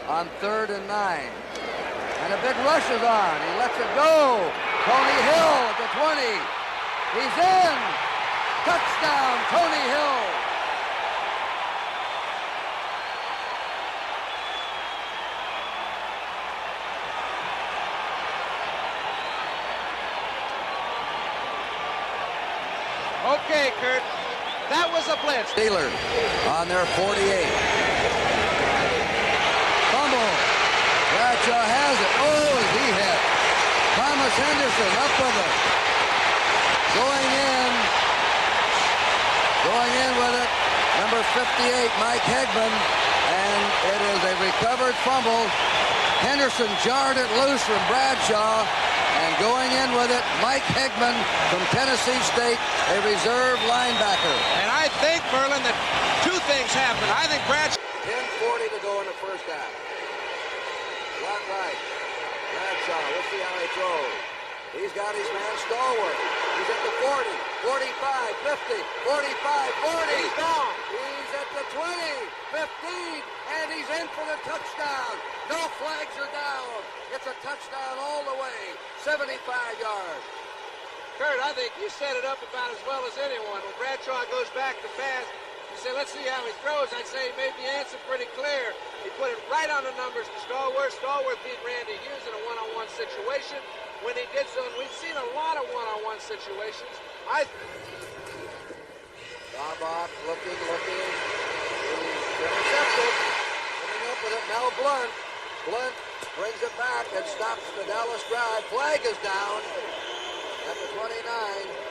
on 3rd and 9. And a big rush is on. He lets it go. Tony Hill at the 20. He's in. Touchdown, Tony Hill. Okay, Kurt. That was a blitz. Steelers on their 48. Fumble. Bradshaw has it. Oh, is he hit? Thomas Henderson up with it. Going in with it. Number 58, Mike Hegman. And it is a recovered fumble. Henderson jarred it loose from Bradshaw. And going in with it, Mike Hegman from Tennessee State, a reserve linebacker. And I think, Merlin, that two things happened. I think Bradshaw... 10:40 to go in the first half. Flat right. Bradshaw, we'll see how he throws. He's got his man Stallworth. He's at the 40, 45, 50, 45, 40. He's gone. He's at the 20, 15, and he's in for the touchdown. No flags are down. It's a touchdown all the way. 75 yards. Kurt, I think you set it up about as well as anyone. When Bradshaw goes back to pass, you say, let's see how he throws. I'd say he made the answer pretty clear. He put it right on the numbers to Stallworth. Stallworth beat Randy Hughes in a one-on-one situation. When he did so, and we've seen a lot of one-on-one situations. Bob looking. He's intercepted. Coming up with it, Mel Blunt. Blunt brings it back and stops the Dallas drive. Flag is down at the 29.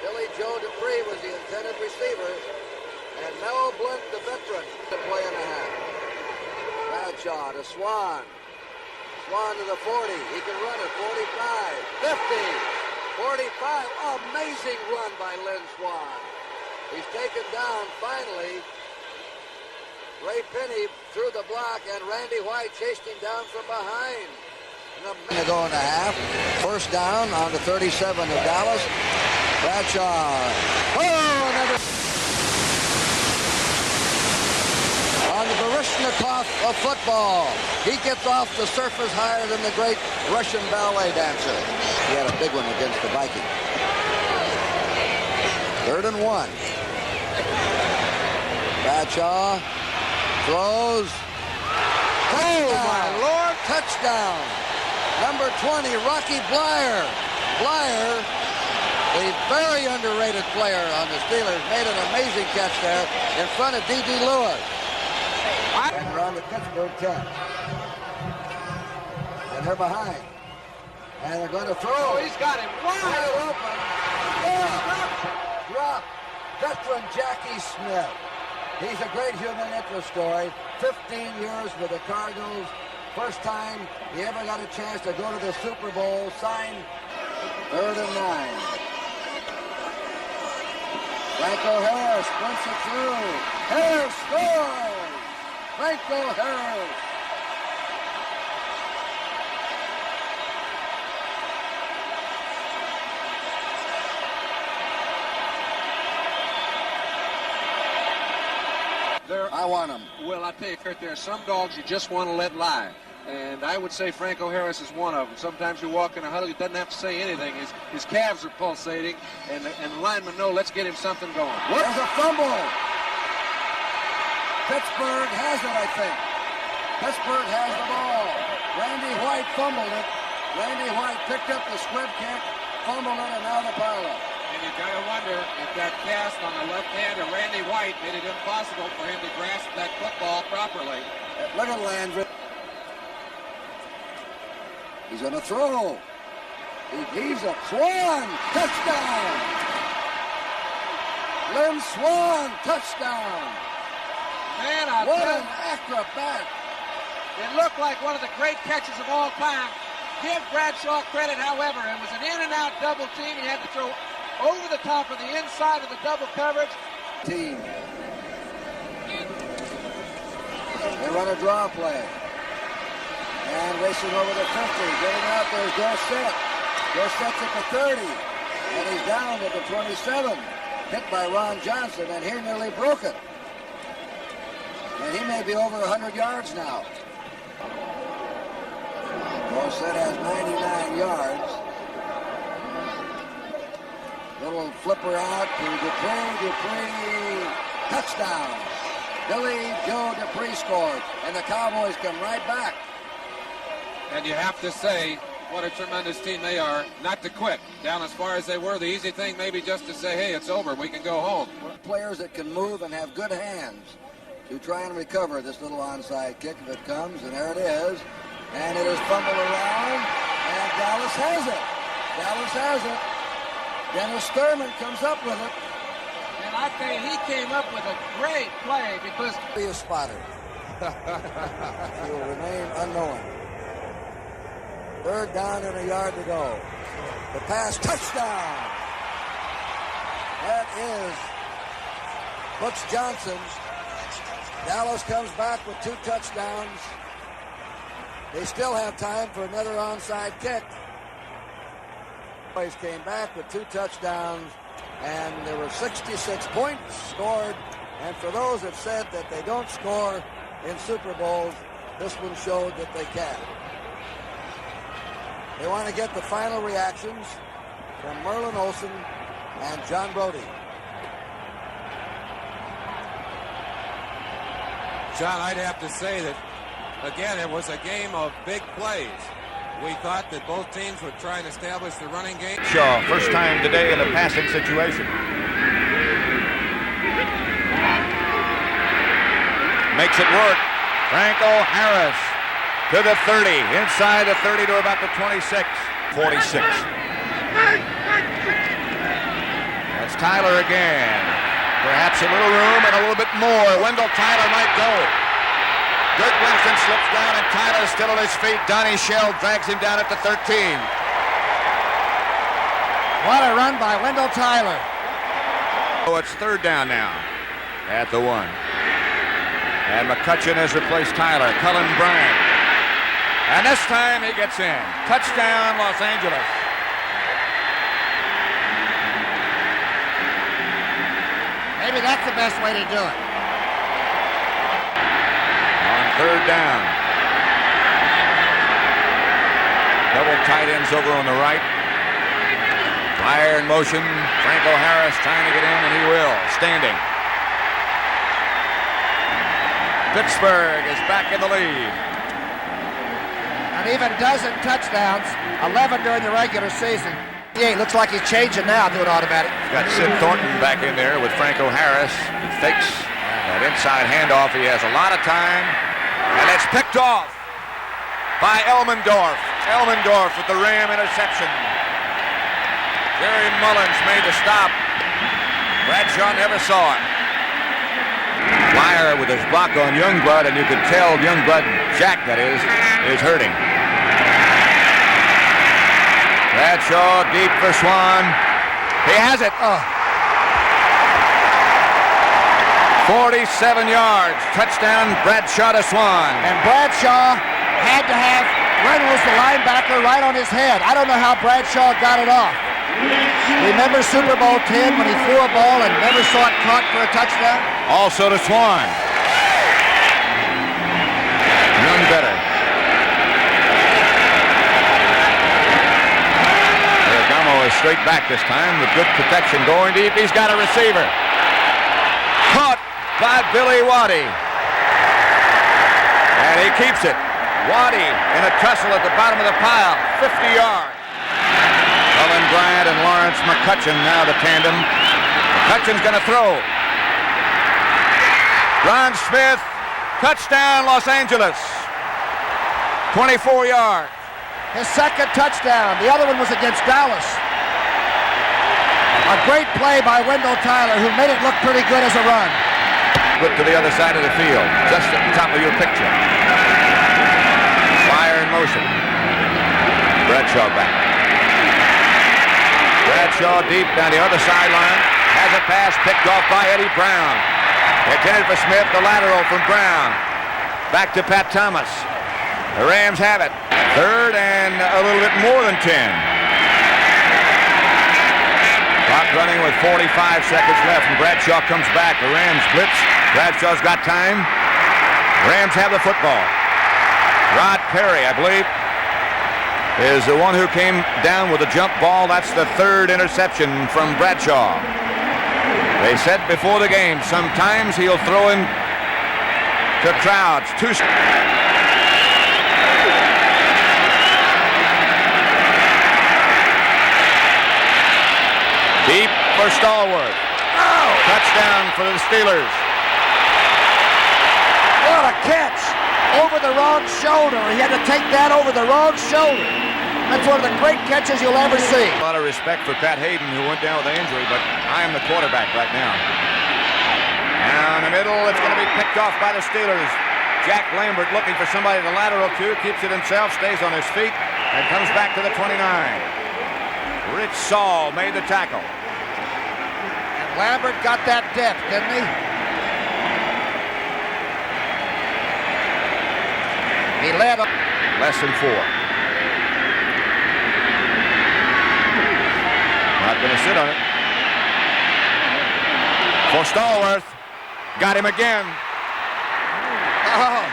Billy Joe Dupree was the intended receiver. And Mel Blunt, the veteran, to play in the half. Bradshaw to Swan. Swan to the 40. He can run it. 45, 50, 45. Oh, amazing run by Lynn Swan. He's taken down finally. Ray Penny threw the block, and Randy White chased him down from behind. And a minute ago and a half. First down on the 37 of Dallas. Bradshaw. Oh, another. On the Baryshnikov of football. He gets off the surface higher than the great Russian ballet dancer. He had a big one against the Vikings. 3rd and 1. Bradshaw throws. Oh, my Lord. Touchdown. Number 20, Rocky Blyer. Blyer, a very underrated player on the Steelers, made an amazing catch there in front of D.D. Lewis. And they're on the Pittsburgh 10. And they're behind. And they're going to throw. Oh, he's got him wide open. Drop. Veteran Jackie Smith. He's a great human interest story. 15 years with the Cardinals. First time he ever got a chance to go to the Super Bowl. Signed 3rd and 9. Franco Harris sprints it through. Harris scores! Franco Harris. I want him. Well, I tell you, Kurt, there are some dogs you just want to let lie. And I would say Franco Harris is one of them. Sometimes you walk in a huddle, he doesn't have to say anything. His calves are pulsating, and the linemen know, let's get him something going. There's a fumble. Pittsburgh has it, I think. Pittsburgh has the ball. Randy White fumbled it. Randy White picked up the squib kick, fumbled it, and now the pilot. And you got to wonder if that cast on the left hand of Randy White made it impossible for him to grasp that football properly. Look at Landry. He's going to throw. He's a Swan. Touchdown. Lynn Swan. Touchdown. Man, what an acrobat. It looked like one of the great catches of all time. Give Bradshaw credit, however. It was an in-and-out double team. He had to throw over the top of the inside of the double coverage. Team. They run a draw play. And racing over the 50. Getting out there is Dorsett. Dorsett's at the 30. And he's down at the 27. Hit by Ron Johnson, and he nearly broke it. And he may be over 100 yards now. Dorsett has 99 yards. Little flipper out to Dupree. Touchdown. Billy Joe Dupree scored, and the Cowboys come right back. And you have to say, what a tremendous team they are, not to quit. Down as far as they were, the easy thing maybe just to say, hey, it's over, we can go home. Players that can move and have good hands to try and recover this little onside kick if it comes, and there it is. And it is fumbled around, and Dallas has it. Dallas has it. Dennis Thurman comes up with it. And I tell you, he came up with a great play because he is spotted. He will remain unknown. 3rd down and a yard to go. The pass, touchdown. That is Butch Johnson. Dallas comes back with 2 touchdowns. They still have time for another onside kick. Boys came back with 2 touchdowns, and there were 66 points scored. And for those that said that they don't score in Super Bowls, this one showed that they can. They want to get the final reactions from Merlin Olsen and John Brody. John, I'd have to say that, again, it was a game of big plays. We thought that both teams would try and establish the running game. Shaw, first time today in a passing situation. Makes it work. Franco Harris to the 30, inside the 30 to about the 26. 46. That's Tyler again. Perhaps a little room and a little bit more. Wendell Tyler might go. Dirk Winston slips down, and Tyler's still on his feet. Donnie Shell drags him down at the 13. What a run by Wendell Tyler. Oh, it's third down now at the 1. And McCutcheon has replaced Tyler. Cullen Bryant. And this time he gets in. Touchdown, Los Angeles. Maybe that's the best way to do it. On third down. Double tight ends over on the right. Fire in motion. Franco Harris trying to get in, and he will. Standing. Pittsburgh is back in the lead. An even dozen touchdowns, 11 during the regular season. Yeah, looks like he's changing now to an automatic. Got Sid Thornton back in there with Franco Harris. He fakes that inside handoff. He has a lot of time, and it's picked off by Elmendorf. Elmendorf with the Ram interception. Jerry Mullins made the stop. Bradshaw never saw it. Flyer with his block on Youngblood, and you could tell Youngblood, Jack that is hurting. Bradshaw deep for Swan. He has it. 47 yards. Touchdown, Bradshaw to Swan. And Bradshaw had to have Reynolds, the linebacker, right on his head. I don't know how Bradshaw got it off. Remember Super Bowl 10 when he threw a ball and never saw it caught for a touchdown? Also to Swan. None better. Ferragamo is straight back this time with good protection going deep. He's got a receiver. Caught by Billy Waddy. And he keeps it. Waddy in a tussle at the bottom of the pile. 50 yards. Cullen Bryant and Lawrence McCutcheon now the tandem. McCutcheon's going to throw. Ron Smith, touchdown Los Angeles. 24 yards. His second touchdown. The other one was against Dallas. A great play by Wendell Tyler, who made it look pretty good as a run. Look to the other side of the field, just at the top of your picture. Fire in motion. Bradshaw back. Bradshaw deep down the other sideline. Has a pass picked off by Eddie Brown. Intended for Smith, the lateral from Brown. Back to Pat Thomas. The Rams have it. Third and a little bit more than 10. Clock running with 45 seconds left, and Bradshaw comes back. The Rams blitz. Bradshaw's got time. Rams have the football. Rod Perry, I believe, is the one who came down with a jump ball. That's the third interception from Bradshaw. They said before the game, sometimes he'll throw him to crowds. Deep for Stallworth. Touchdown for the Steelers. What a catch! Over the wrong shoulder. He had to take that over the wrong shoulder. That's one of the great catches you'll ever see. A lot of respect for Pat Hayden, who went down with an injury, but I am the quarterback right now. Down the middle, it's going to be picked off by the Steelers. Jack Lambert looking for somebody to lateral to, keeps it himself, stays on his feet, and comes back to the 29. Rich Saul made the tackle. And Lambert got that depth, didn't he? He led up. Less than 4. Not going to sit on it. For Stallworth. Got him again. Oh.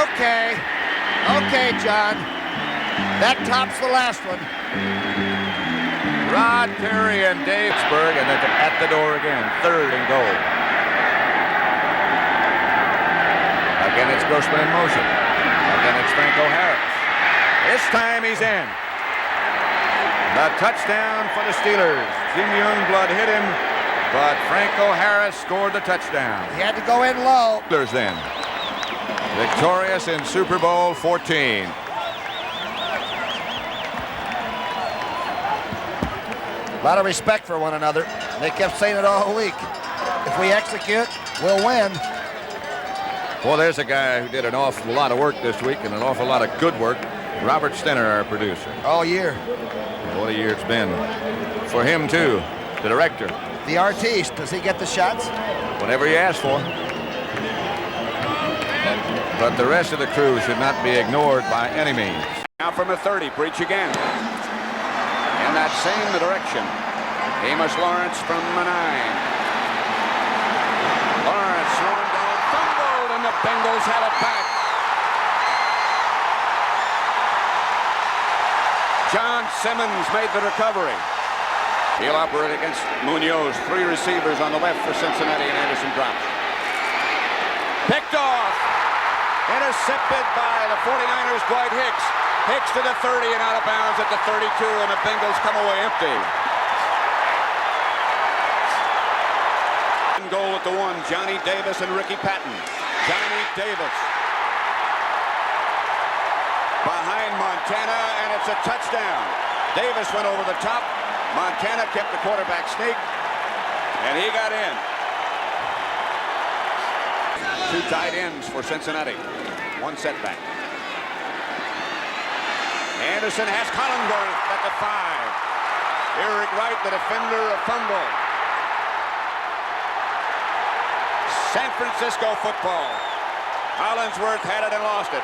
Okay. Okay, John. That tops the last one. Rod Perry and Davesburg, and at the door again. Third and goal. Again, it's Grossman in motion. Again, it's Franco Harris. This time he's in. The touchdown for the Steelers. Jim Youngblood hit him, but Franco Harris scored the touchdown. He had to go in low. Steelers then. Victorious in Super Bowl 14. A lot of respect for one another. They kept saying it all week. If we execute, we'll win. Well, there's a guy who did an awful lot of work this week and an awful lot of good work. Robert Stenner, our producer. All year. What a year it's been for him, too. The director. The artiste, does he get the shots? Whatever you ask for. But the rest of the crew should not be ignored by any means. Now from the 30, Breach again. In that same direction. Amos Lawrence from the 9. Lawrence thrown down, fumbled, and the Bengals have it back. John Simmons made the recovery. He'll operate against Munoz. 3 receivers on the left for Cincinnati, and Anderson drops. Picked off. Intercepted by the 49ers, Dwight Hicks. Hicks to the 30 and out of bounds at the 32, and the Bengals come away empty. Goal at the 1, Johnny Davis and Ricky Patton. Johnny Davis behind Montana, and it's a touchdown. Davis went over the top. Montana kept the quarterback sneak, and he got in. 2 tight ends for Cincinnati. 1 setback. Anderson has Collinsworth at the 5. Eric Wright, the defender, a fumble. San Francisco football. Collinsworth had it and lost it.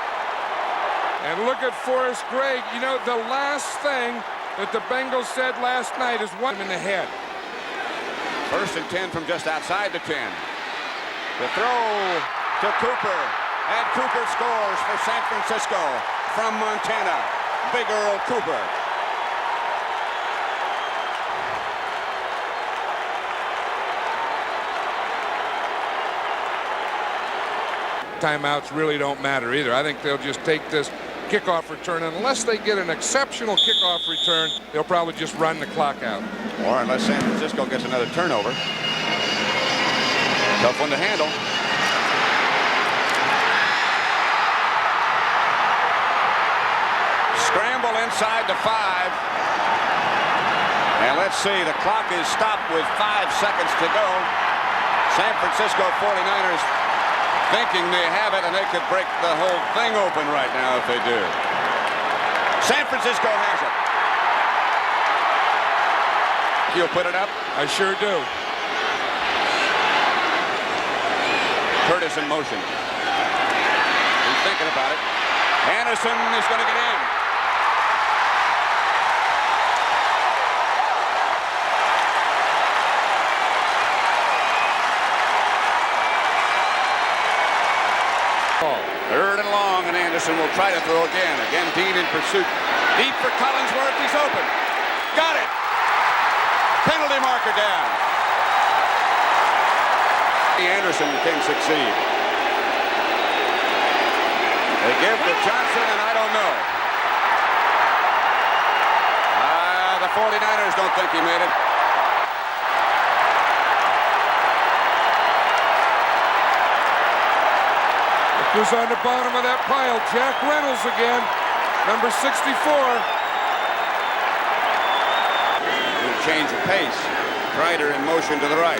And look at Forrest Gregg. You know, the last thing that the Bengals said last night is one in the head. 1st and 10 from just outside the 10. The throw to Cooper. And Cooper scores for San Francisco from Montana. Big Earl Cooper. Timeouts really don't matter either. I think they'll just take this kickoff return. Unless they get an exceptional kickoff return, they'll probably just run the clock out. Or unless San Francisco gets another turnover. Tough one to handle. Scramble inside the 5. And let's see, the clock is stopped with 5 seconds to go. San Francisco 49ers thinking they have it, and they could break the whole thing open right now if they do. San Francisco has it. You'll put it up? I sure do. Curtis in motion. He's thinking about it. Anderson is going to get in. Third and long, and Anderson will try to throw again. Again, Dean in pursuit. Deep for Collinsworth. He's open. Got it. Penalty marker down. Anderson can succeed. They give to Johnson, and I don't know. The 49ers don't think he made it. Who's on the bottom of that pile? Jack Reynolds again, number 64. Change of pace. Kreider in motion to the right.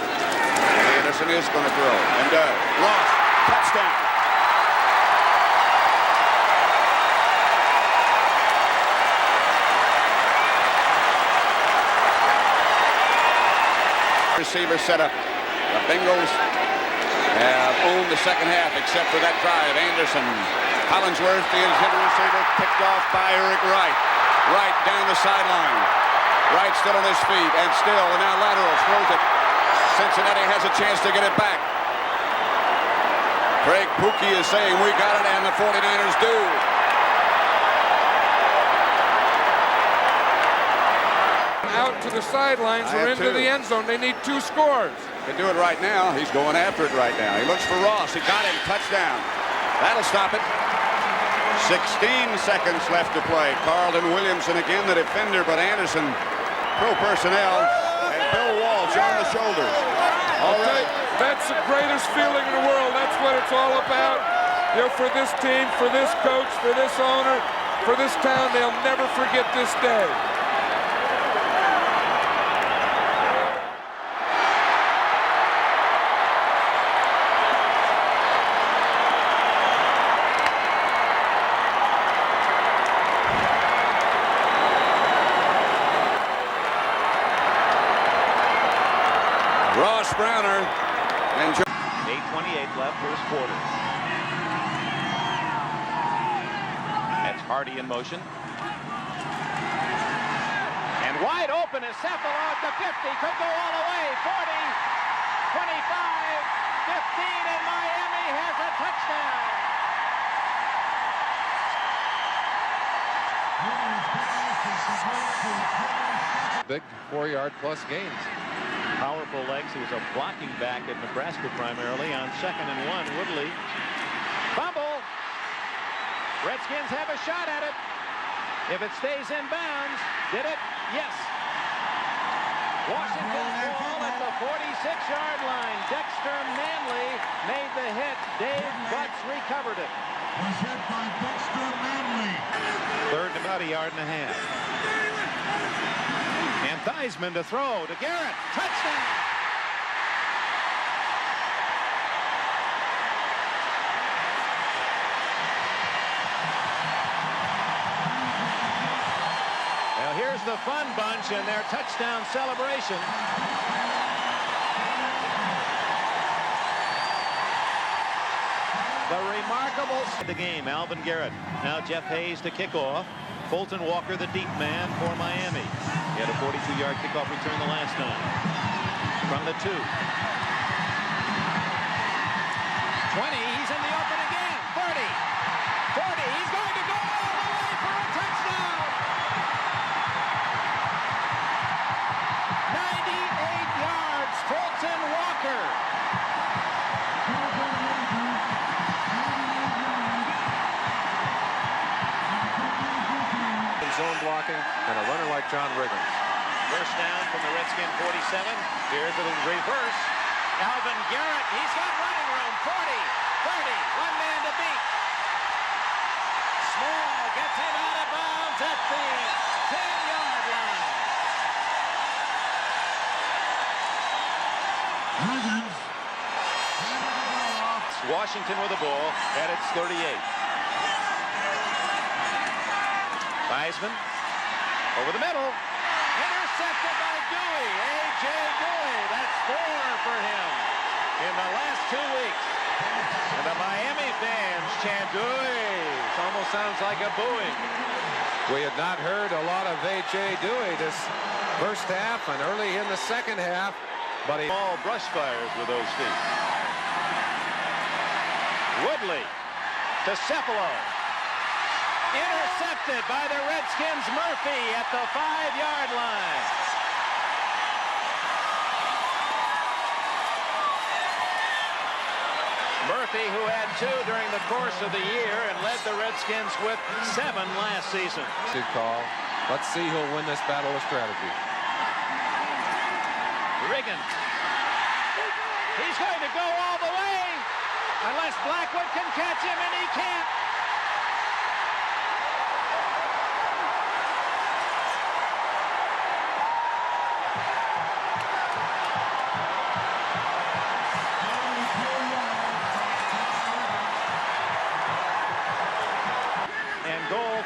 Anderson is going to throw and does. Lost. Touchdown. Receiver set up. The Bengals have owned the second half except for that drive. Anderson, Collinsworth, the intended receiver, picked off by Eric Wright. Wright down the sideline. Wright still on his feet and still, and now lateral, throws it. Cincinnati has a chance to get it back. Craig Pookie is saying we got it, and the 49ers do. Out to the sidelines or into the end zone. They need 2 scores. Can do it right now. He's going after it right now. He looks for Ross. He got him. Touchdown. That'll stop it. 16 seconds left to play. Carlton Williamson again, the defender, but Anderson, pro personnel, and Bill Walsh on the shoulders. All right. That's the greatest feeling in the world. That's what it's all about. You know, for this team, for this coach, for this owner, for this town, they'll never forget this day. Ross Browner and 8:28 left, first quarter. That's Hardy in motion. And wide open is Cephalon at the 50. Could go all the way. 40, 25, 15, and Miami has a touchdown. Big 4-yard plus gains. Powerful legs. He was a blocking back at Nebraska primarily. On 2nd and 1, Woodley. Fumble. Redskins have a shot at it. If it stays in bounds, did it? Yes. Washington's ball at the 46-yard line. Dexter Manley made the hit. Dave Butts recovered it. Was hit by Dexter Manley. Third and about a yard and a half. And Theismann to throw to Garrett. Touchdown. Well, here's the fun bunch and their touchdown celebration. The remarkable the game. Alvin Garrett. Now Jeff Hayes to kick off. Fulton Walker, the deep man for Miami. He had a 42-yard kickoff return the last time. From the 2. 20, he's in the open again. 30, 40, he's going to go all the way for a touchdown. 98 yards, Fulton Walker. Zone blocking and a runner like John Riggins. First down from the Redskin 47. Here's the reverse. Alvin Garrett, he's got running room. 40, 30, one man to beat. Small gets him out of bounds at the 10-yard line. Riggins. Washington with the ball at its 38. Theismann over the middle. Intercepted by Dewey. A.J. Dewey. That's 4 for him in the last 2 weeks. And the Miami fans chant Dewey. It almost sounds like a booing. We had not heard a lot of A.J. Dewey this first half and early in the second half, but he all brush fires with those feet. Woodley to Cephalon. Intercepted by the Redskins. Murphy at the 5-yard line. Murphy, who had 2 during the course of the year and led the Redskins with 7 last season. Good call. Let's see who'll win this battle of strategy. Riggins. He's going to go all the way unless Blackwood can catch him, and he can't.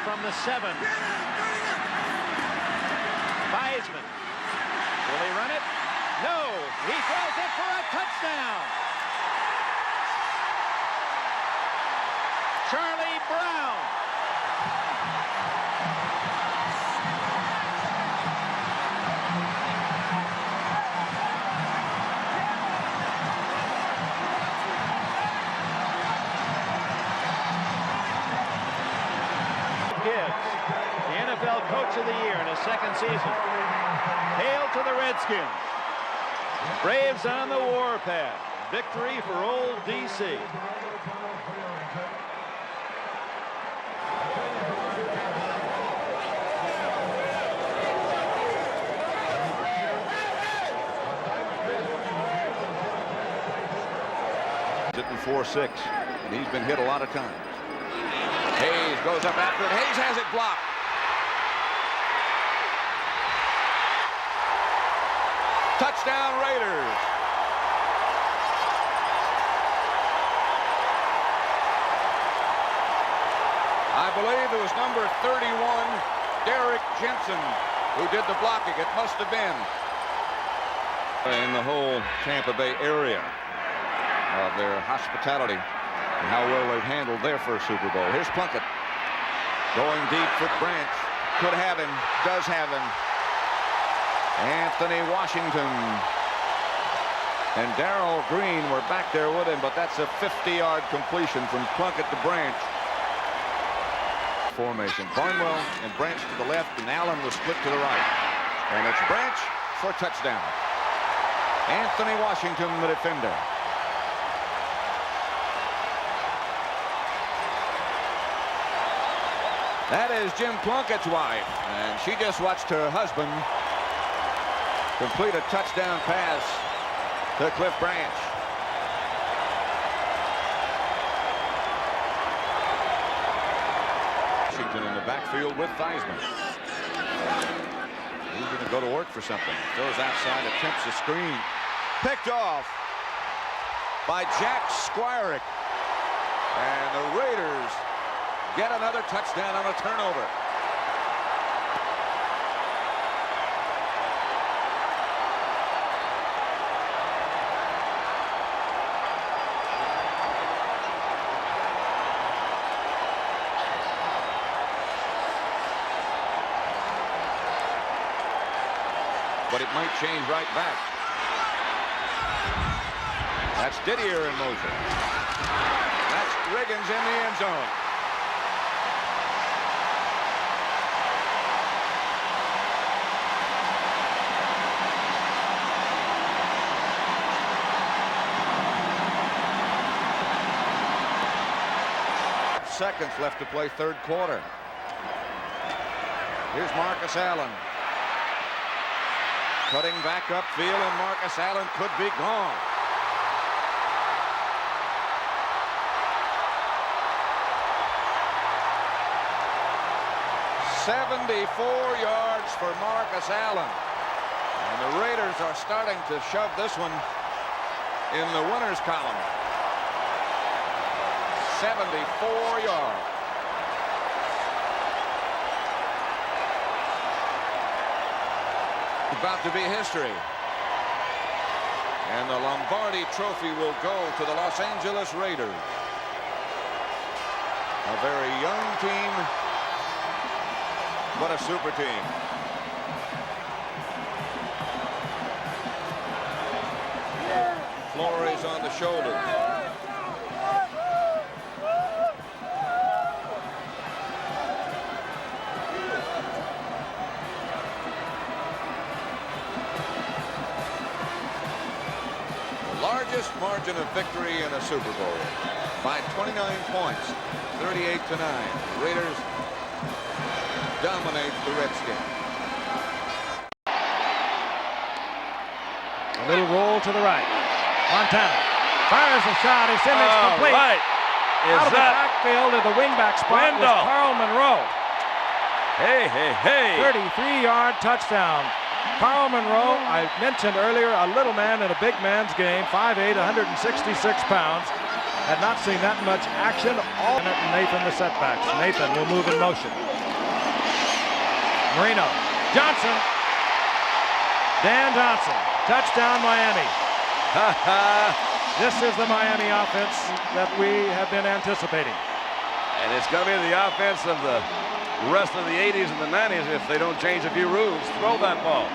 From the 7. Theismann. Will he run it? No. He throws it for a touchdown. Charlie Brown. Coach of the year in his second season. Hail to the Redskins. Braves on the warpath. Victory for old DC. Sitting 4-6, and he's been hit a lot of times. Hayes goes up after it. Hayes has it blocked. Touchdown Raiders. I believe it was number 31, Derek Jensen, who did the blocking. It must have been. in the whole Tampa Bay area of their hospitality and how well they've handled their first Super Bowl. Here's Plunkett going deep for Branch. Could have him, does have him. Anthony Washington and Darrell Green were back there with him, but that's a 50-yard completion from Plunkett to Branch. Formation. Barnwell and Branch to the left, and Allen was split to the right. And it's Branch for a touchdown. Anthony Washington, the defender. That is Jim Plunkett's wife, and she just watched her husband complete a touchdown pass to Cliff Branch. Washington in the backfield with Theismann. He's going to go to work for something. Throws outside, attempts a screen. Picked off by Jack Squirick. And the Raiders get another touchdown on a turnover. But it might change right back. That's Didier in motion. That's Riggins in the end zone. Seconds left to play third quarter. Here's Marcus Allen. Cutting back upfield, and Marcus Allen could be gone. "74 yards for Marcus Allen. And the Raiders are starting to shove this one in the winners column. 74 yards. About to be history. And the Lombardi Trophy will go to the Los Angeles Raiders. A very young team, but a super team. Flores on the shoulder. Largest margin of victory in a Super Bowl by 29 points, 38-9. The Raiders dominate the Redskins. A little roll to the right. Montana fires a shot. It's in. It's complete. Right. Out of the backfield to the wingback spot was Carl Monroe. Hey, hey, hey. 33-yard touchdown. Carl Monroe, I mentioned earlier, a little man in a big man's game, 5'8", 166 pounds. Had not seen that much action. All in it, and Nathan the setbacks. Nathan will move in motion. Marino. Johnson. Dan Johnson. Touchdown, Miami. This is the Miami offense that we have been anticipating. And it's going to be the offense of the rest of the 80s and the 90s if they don't change a few rules. Throw that ball.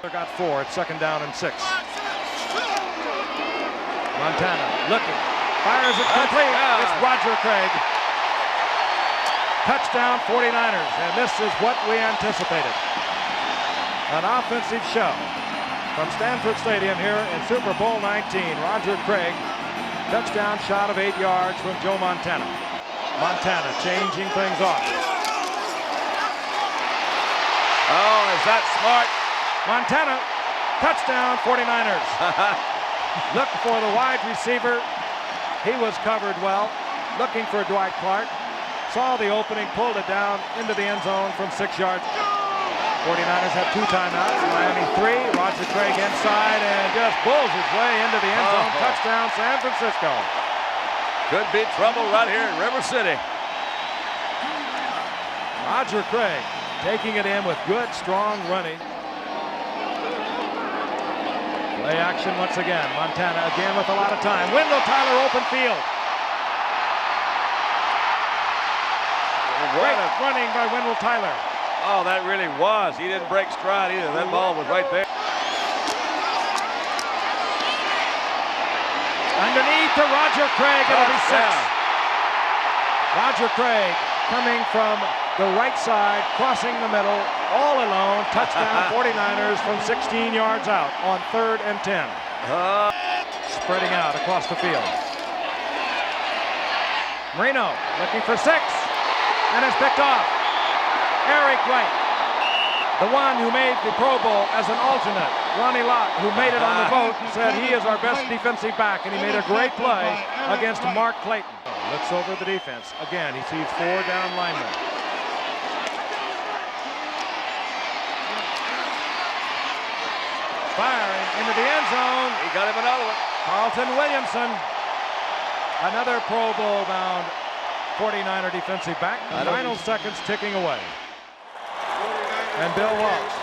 They got 4. It's 2nd down and 6. Montana looking. Fires it complete. It's Roger Craig. Touchdown 49ers. And this is what we anticipated. An offensive show from Stanford Stadium here in Super Bowl 19. Roger Craig. Touchdown shot of 8 yards from Joe Montana. Montana changing things off. Oh, is that smart? Montana, touchdown 49ers. Look for the wide receiver. He was covered well. Looking for Dwight Clark. Saw the opening, pulled it down into the end zone from 6 yards. 49ers have 2 timeouts. Miami 3. Roger Craig inside and just bulls his way into the end zone. Touchdown San Francisco. Could be trouble right here in River City. Roger Craig taking it in with good, strong running. Play action once again. Montana again with a lot of time. Wendell Tyler open field. Great running by Wendell Tyler. Oh, that really was. He didn't break stride either. That ball was right there. Underneath to Roger Craig. It'll be 6. Roger Craig coming from the right side, crossing the middle, all alone. Touchdown 49ers from 16 yards out on 3rd and 10. Spreading out across the field. Marino looking for 6. And it's picked off. Eric Wright, the one who made the Pro Bowl as an alternate. Ronnie Lott, who made it on the vote, said he is our best defensive back, and he made a great play against Mark Clayton. Looks over the defense. Again, he sees 4 down linemen. Firing into the end zone. He got him another one. Carlton Williamson, another Pro Bowl bound 49er defensive back. Final seconds ticking away. And Bill Walsh,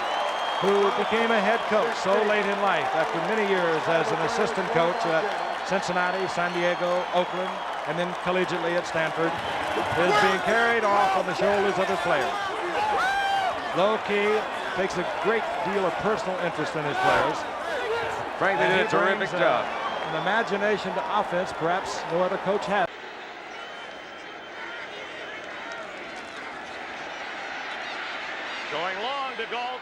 who became a head coach so late in life after many years as an assistant coach at Cincinnati, San Diego, Oakland, and then collegiately at Stanford, is being carried off on the shoulders of his players. Low key, takes a great deal of personal interest in his players. Frankly, did a terrific job. An imagination to offense perhaps no other coach has. Going long to Galt.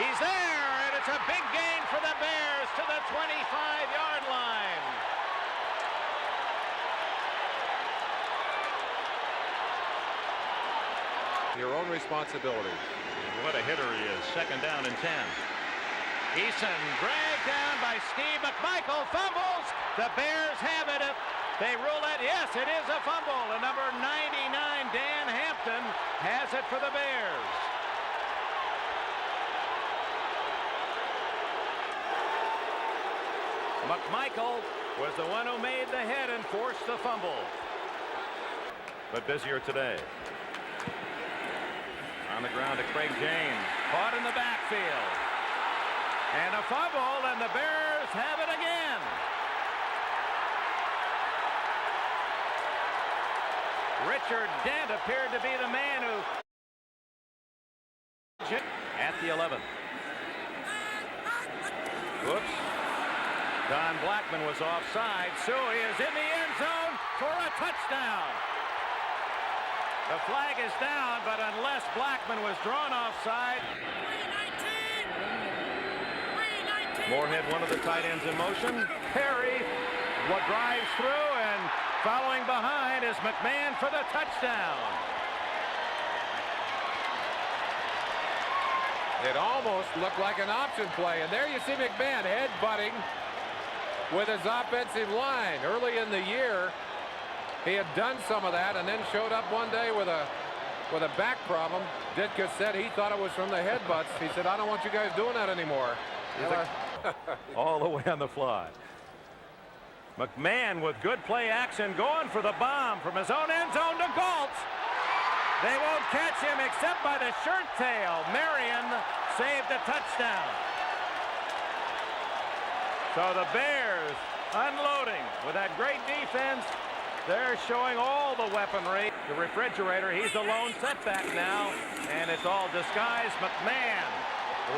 He's there, and it's a big gain for the Bears to the 25-yard line. Your own responsibility. What a hitter he is. 2nd down and 10. Eason dragged down by Steve McMichael. Fumbles. The Bears have it. They rule it. Yes, it is a fumble. And number 99, Dan Hampton, has it for the Bears. McMichael was the one who made the hit and forced the fumble. But busier today. On the ground to Craig James. Caught in the backfield. And a fumble, and the Bears have it again. Richard Dent appeared to be the man who... At the 11. Whoops. Don Blackman was offside. Suey is in the end zone for a touchdown. The flag is down, but unless Blackman was drawn offside. Moorhead, one of the tight ends in motion. Perry, what drives through, and following behind is McMahon for the touchdown. It almost looked like an option play, and there you see McMahon head-butting with his offensive line. Early in the year, he had done some of that and then showed up one day with a back problem. Ditka said he thought it was from the headbutts. He said, I don't want you guys doing that anymore. All the way on the fly. McMahon with good play action, going for the bomb from his own end zone to Galt. They won't catch him except by the shirt tail. Marion saved a touchdown. So the Bears unloading with that great defense. They're showing all the weaponry. The refrigerator, he's the lone setback now, and it's all disguised. McMahon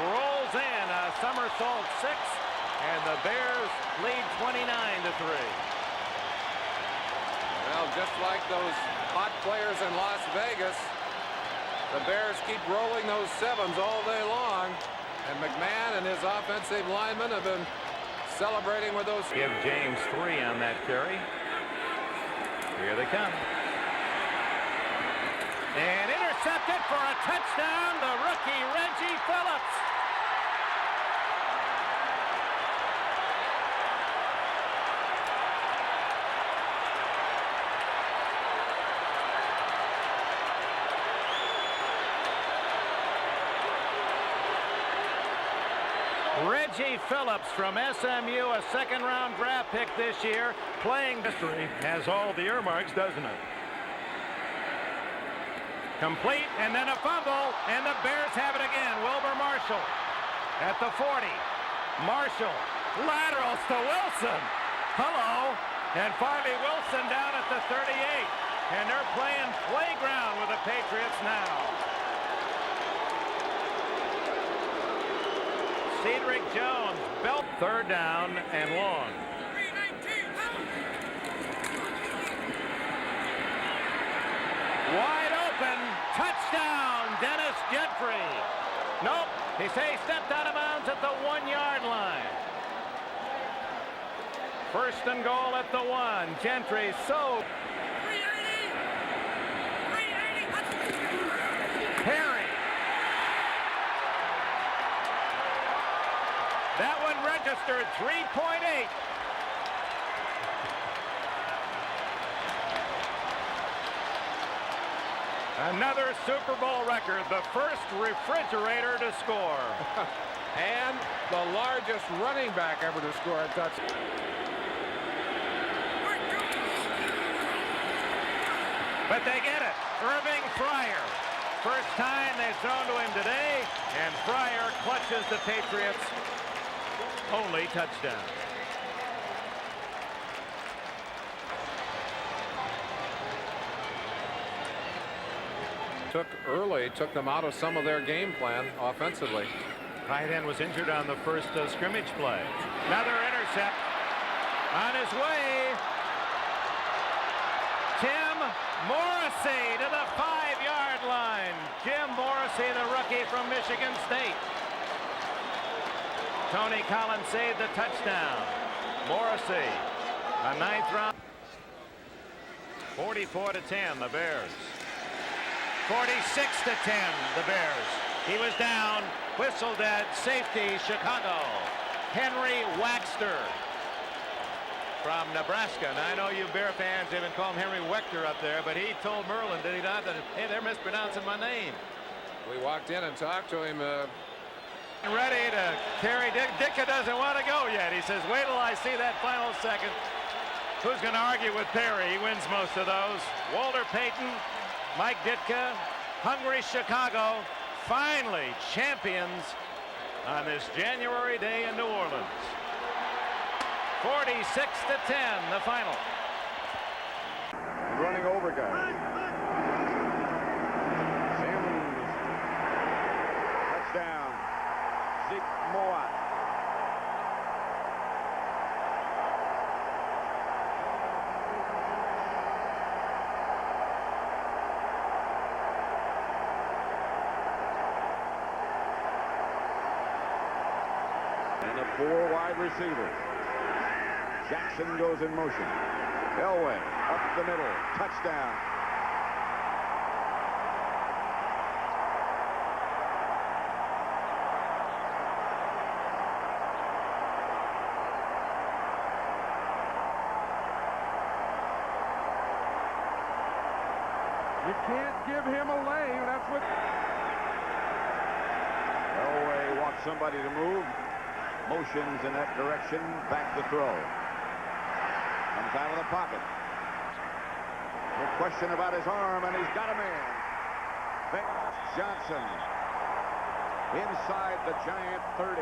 rolls in a somersault 6, and the Bears lead 29-3. Well, just like those hot players in Las Vegas, the Bears keep rolling those 7s all day long, and McMahon and his offensive linemen have been celebrating with those. Give James 3 on that carry. Here they come. And intercepted for a touchdown, the rookie Reggie Phillips. Reggie Phillips from SMU, a second-round draft pick this year, playing history. Has all the earmarks, doesn't it? Complete, and then a fumble, and the Bears have it again. Wilbur Marshall at the 40. Marshall, laterals to Wilson. Hello. And finally Wilson down at the 38. And they're playing playground with the Patriots now. Cedric Jones, belt, third down and long. Wide open, touchdown, Dennis Gentry. Nope, he stepped out of bounds at the 1-yard line. First and goal at the 1. Gentry, so. Perry. That one registered 3.8. Another Super Bowl record, the first refrigerator to score. And the largest running back ever to score a touchdown. But they get it. Irving Fryer. First time they've thrown to him today, and Fryer clutches the Patriots' only touchdown. Took them out of some of their game plan offensively. Tight end was injured on the first scrimmage play. Another intercept on his way. Tim Morrissey to the 5-yard line. Jim Morrissey, the rookie from Michigan State. Tony Collins saved the touchdown. Morrissey, a 9th round. 44-10, the Bears. 46-10, the Bears. He was down, whistled at safety, Chicago. Henry Waxter from Nebraska. Now, I know you Bear fans even call him Henry Wechter up there, but he told Merlin, did he not, that, hey, they're mispronouncing my name. We walked in and talked to him. Ready to carry. Ditka doesn't want to go yet. He says, wait till I see that final second. Who's going to argue with Perry? He wins most of those. Walter Payton, Mike Ditka, hungry Chicago, finally champions on this January day in New Orleans. 46-10, the final. Running over guys. Sims. Touchdown. Zeke Moat. And the 4 wide receivers. Jackson goes in motion. Elway up the middle. Touchdown. You can't give him a lane. That's what. Elway wants somebody to move. Motions in that direction. Back to throw. Comes out of the pocket. No question about his arm, and he's got a man. Vince Johnson inside the Giant 30.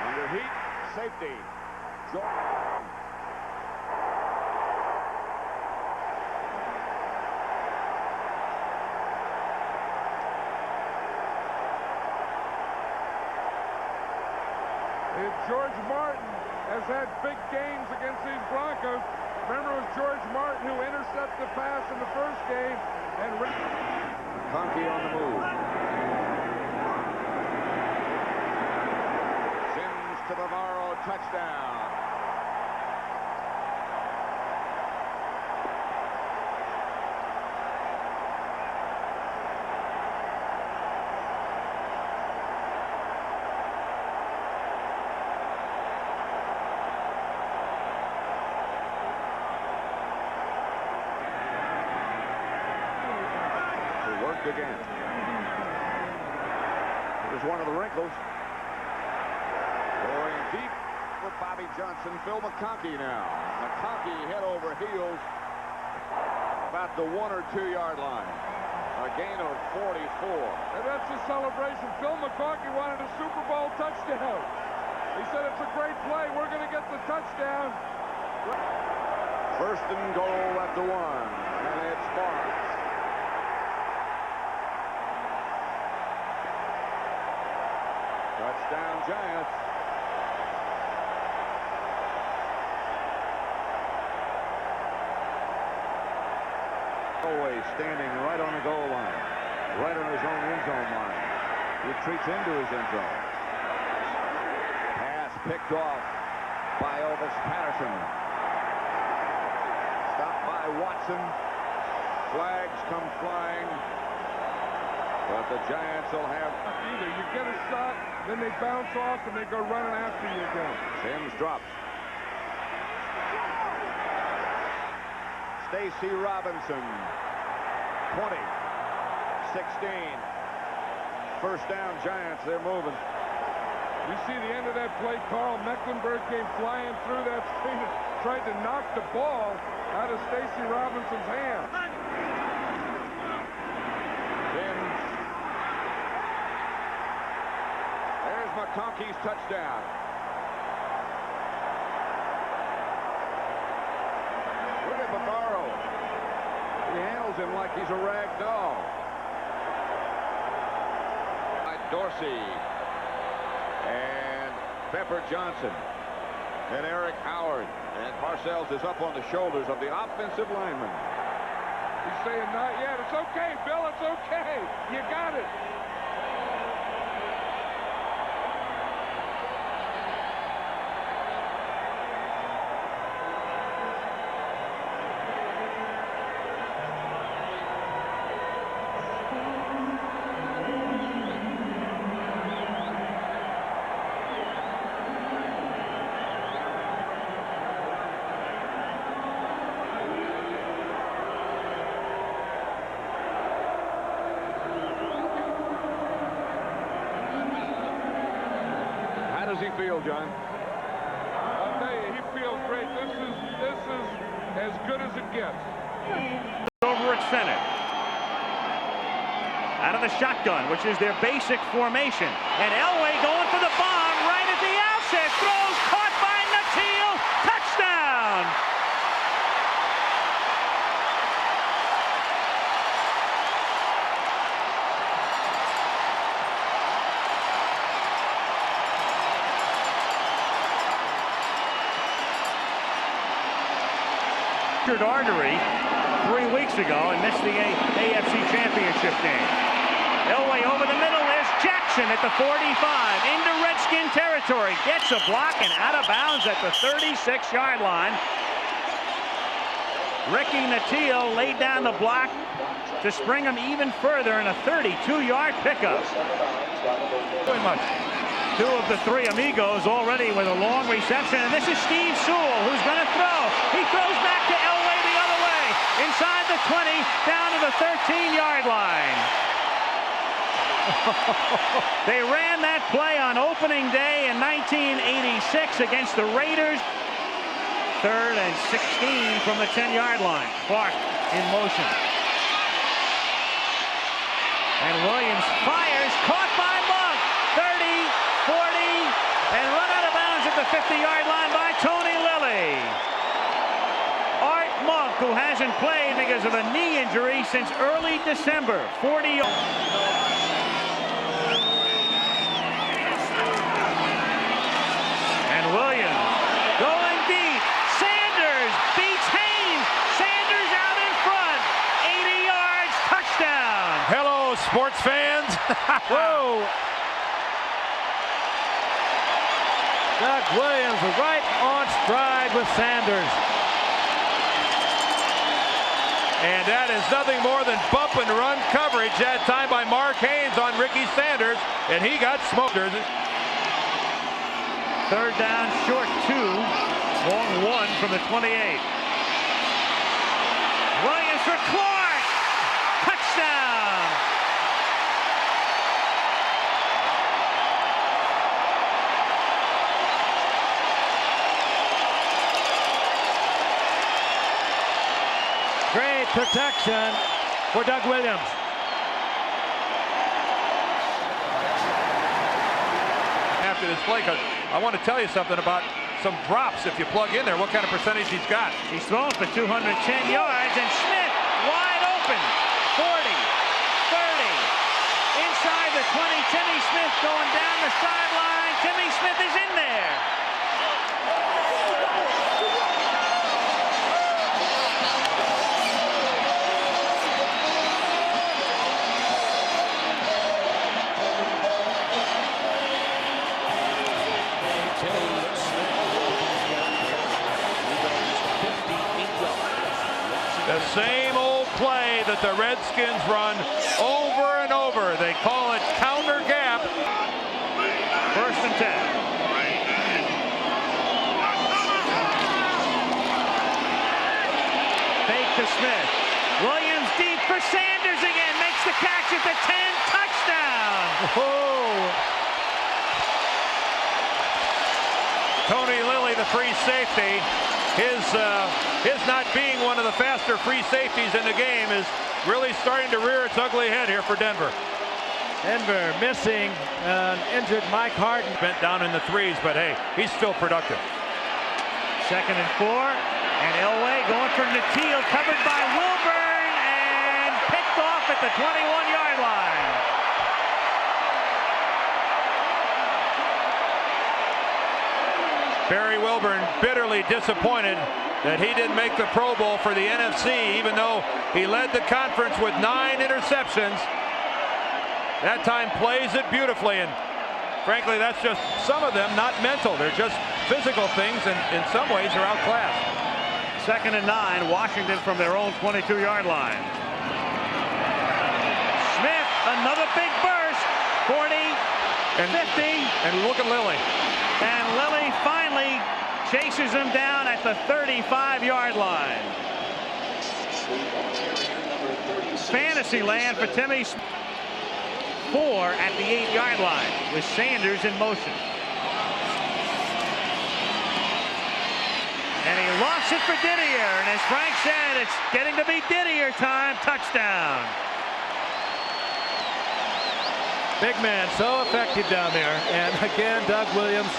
Under heat, safety. George Martin has had big games against these Broncos. Remember, it was George Martin who intercepted the pass in the first game. And Conkey on the move. Sims to Navarro, touchdown. Again. Here's one of the wrinkles. Going deep for Bobby Johnson. Phil McConkey now. McConkey head over heels about the 1 or 2 yard line. A gain of 44. And that's the celebration. Phil McCarthy wanted a Super Bowl touchdown. He said it's a great play. We're going to get the touchdown. First and goal at the 1. And it's Barnes. Touchdown Giants. Always standing right on the goal line, right on his own end zone line. Retreats into his end zone. Pass picked off by Elvis Patterson. Stopped by Watson. Flags come flying. But the Giants will have... Either you get a shot, then they bounce off, and they go running after you again. Sims drops. Stacy Robinson, 20, 16. First down, Giants, they're moving. You see the end of that play, Carl Mecklenburg came flying through that thing and tried to knock the ball out of Stacy Robinson's hand. Sims. There's McConkey's touchdown. Look at Vaccaro. He handles him like he's a rag doll. Dorsey and Pepper Johnson and Eric Howard. And Parcells is up on the shoulders of the offensive lineman. He's saying, not yet. It's okay, Bill. It's okay. You got it. How does he feel, John? I'll tell you, he feels great. This is as good as it gets. Over at center. Out of the shotgun, which is their basic formation. And Elway going for the bomb right at the outset. Throws caught by Natil. Touchdown! Artery 3 weeks ago and missed the AFC Championship game. Elway over the middle. There's Jackson at the 45 into Redskin territory. Gets a block and out of bounds at the 36-yard line. Ricky Natil laid down the block to spring him even further in a 32-yard pickup. Very much. Two of the three amigos already with a long reception, and this is Steve Sewell who's going to throw. He throws back to Elway the other way, inside the 20, down to the 13-yard line. They ran that play on opening day in 1986 against the Raiders. 3rd and 16 from the 10-yard line. Clark in motion. And Williams fires, caught by Monk. 30, 40, and run out of bounds at the 50-yard line by Tony Lilly. Art Monk, who hasn't played because of a knee injury since early December. 40. And Williams going deep. Sanders beats Haynes. Sanders out in front. 80 yards, touchdown. Hello, sports fans. Whoa. Doug Williams right on stride with Sanders. And that is nothing more than bump and run coverage that time by Mark Haynes on Ricky Sanders, and he got smoked. 3rd down, short 2, long 1 from the 28. Williams for Clark. Touchdown. Great protection for Doug Williams. at his play, because I want to tell you something about some drops if you plug in there, what kind of percentage he's got. He's thrown for 210 yards, and Smith wide open. 40, 30, inside the 20. Timmy Smith going down the sideline. Timmy Smith is in there. The same old play that the Redskins run over and over. They call it counter gap. 1st and 10. Fake to Smith. Williams deep for Sanders again. Makes the catch at the 10. Touchdown. Oh. Tony Lilly, the free safety. His not being one of the faster free safeties in the game is really starting to rear its ugly head here for Denver. Denver missing an injured Mike Harden. Bent down in the 3s, but hey, he's still productive. 2nd and 4, and Elway going for Natil, covered by Wilburn, and picked off at the 21-yard line. Barry Wilburn bitterly disappointed that he didn't make the Pro Bowl for the NFC, even though he led the conference with 9 interceptions. That time plays it beautifully, and frankly, that's just some of them not mental. They're just physical things, and in some ways are outclassed. 2nd and 9, Washington from their own 22-yard line. Smith, another big burst, 40, and 50. And look at Lilly. And Lilly finally chases him down at the 35-yard line. Fantasy land for Timmy Smith. 4 at the 8-yard line with Sanders in motion. And he lost it for Didier, and as Frank said, it's getting to be Didier time. Touchdown. Big man, so effective down there. And again, Doug Williams,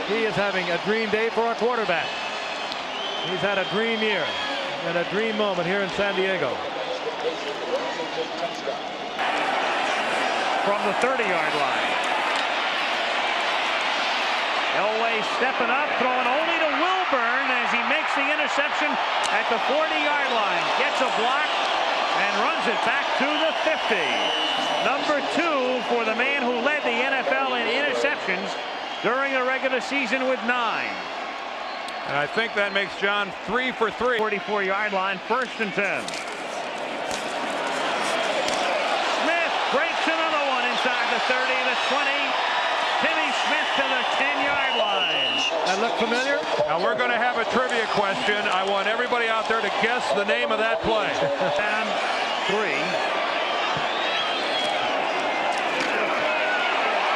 he is having a dream day for a quarterback. He's had a dream year and a dream moment here in San Diego. From the 30-yard line. Elway stepping up, throwing only to Wilburn as he makes the interception at the 40-yard line. Gets a block and runs it back to the 50. Number 2 for the man who led the NFL in interceptions during the regular season with 9. And I think that makes John 3 for 3. 44-yard line, 1st and 10. Smith breaks another one inside the 30, the 20. Timmy Smith to the 10-yard line. That look familiar? Now we're going to have a trivia question. I want everybody out there to guess the name of that play. And 3.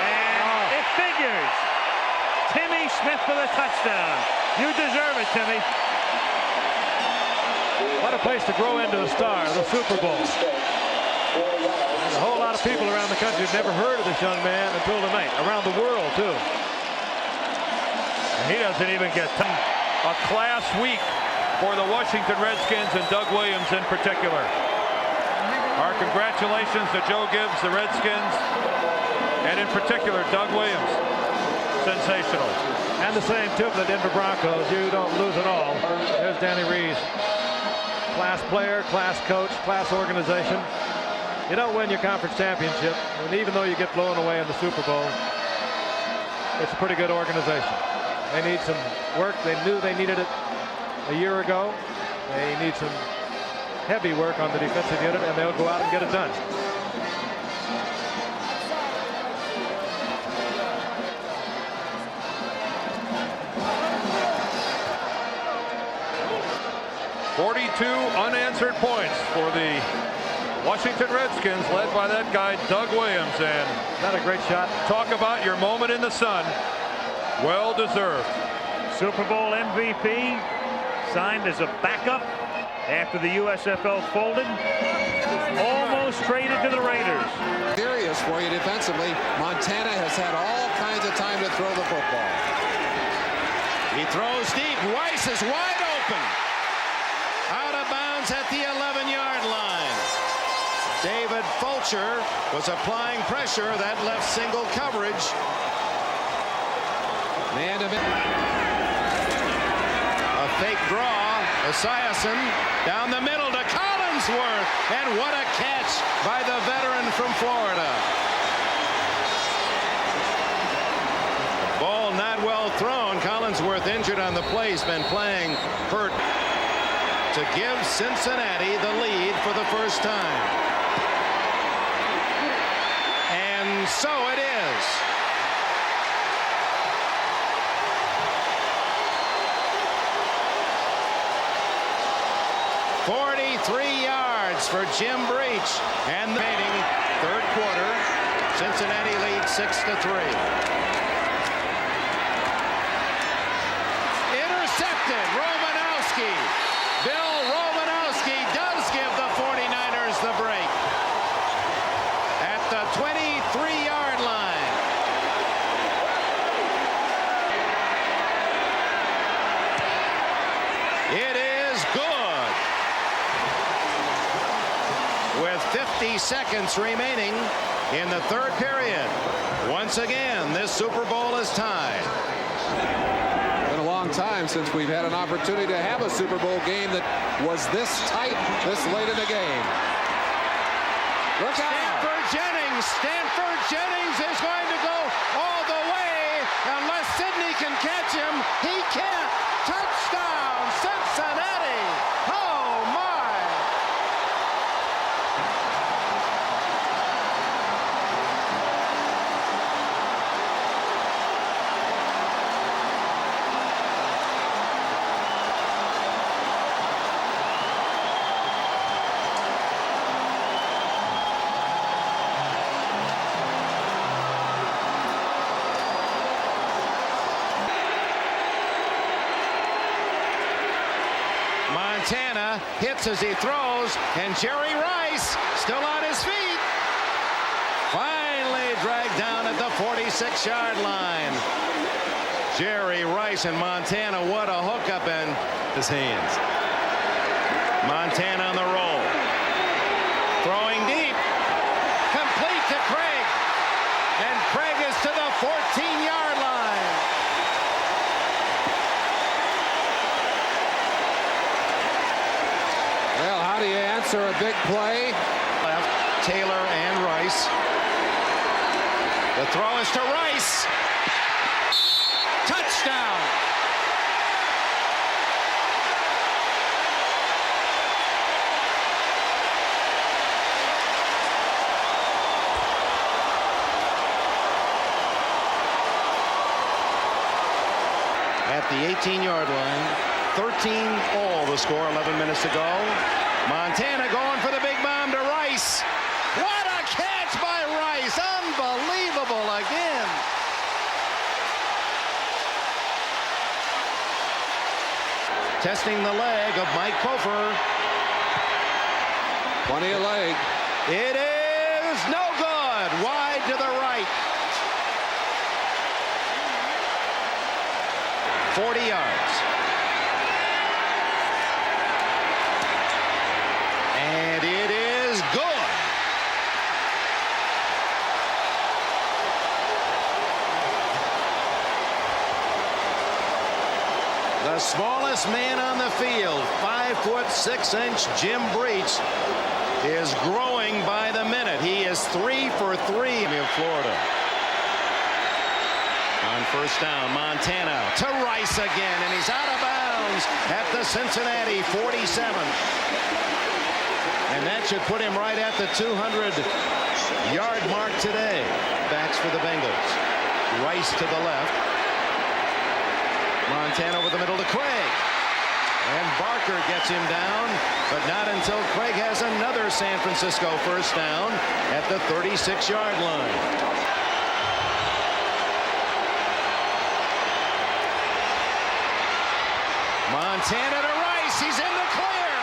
And it figures. Timmy Smith for the touchdown. You deserve it, Timmy. What a place to grow into a star, the Super Bowl. There's a whole lot of people around the country who've never heard of this young man until tonight. Around the world, too. And he doesn't even get a class week for the Washington Redskins and Doug Williams in particular. Our congratulations to Joe Gibbs, the Redskins, and in particular, Doug Williams. Sensational. And the same, too, for the Denver Broncos. You don't lose at all. There's Danny Rees. Class player, class coach, class organization. You don't win your conference championship, and even though you get blown away in the Super Bowl, it's a pretty good organization. They need some work. They knew they needed it a year ago. They need some heavy work on the defensive unit, and they'll go out and get it done. Unanswered points for the Washington Redskins, led by that guy Doug Williams. And not a great shot. Talk about your moment in the sun. Well deserved. Super Bowl MVP, signed as a backup after the USFL folded. Almost traded to the Raiders. Serious numbers for you defensively. Montana has had all kinds of time to throw the football. He throws deep. Rice is wide open. Out of bounds at the 11-yard line. David Fulcher was applying pressure. That left single coverage. Man to man. A fake draw. Esiason down the middle to Collinsworth. And what a catch by the veteran from Florida. Ball not well thrown. Collinsworth injured on the play. He's been playing hurt to give Cincinnati the lead for the first time. And so it is. .43 yards for Jim Breach. And the remaining third quarter, Cincinnati leads 6-3. Intercepted. Romanowski. Bill Romanowski does give the 49ers the break at the 23-yard line. It is good. With 50 seconds remaining in the third period. Once again, this Super Bowl is tied. Been a long time since we've had an opportunity to have a Super Bowl game that was this tight this late in the game. Look out! Stanford Jennings is going to go all the way unless Sidney can catch him. He can't. Touchdown, Cincinnati. Oh, my. Montana hits as he throws, and Jerry Rice still on his feet. Finally dragged down at the 46-yard line. Jerry Rice and Montana, what a hookup in his hands. Montana on the roll. Throwing deep. Complete to Craig. And Craig is to the 14-yard line. Well, how do you answer a big play? Left, Taylor and Rice. The throw is to Rice. Touchdown. At the 18-yard line, 13-all the score, 11 minutes to go. Montana going for the big bomb to Rice. What a catch by Rice. Unbelievable again. Testing the leg of Mike Pofer. Plenty of leg. It is no good. Wide to the right. 40 yards. And it is good. The smallest man on the field, 5'6" Jim Breach, is growing by the minute. He is 3 for 3 in Florida. On first down, Montana to Rice again, and he's out of bounds at the Cincinnati 47. And that should put him right at the 200-yard mark today. Backs for the Bengals. Rice to the left. Montana over the middle to Craig. And Barker gets him down, but not until Craig has another San Francisco first down at the 36-yard line. Montana to Rice. He's in the clear.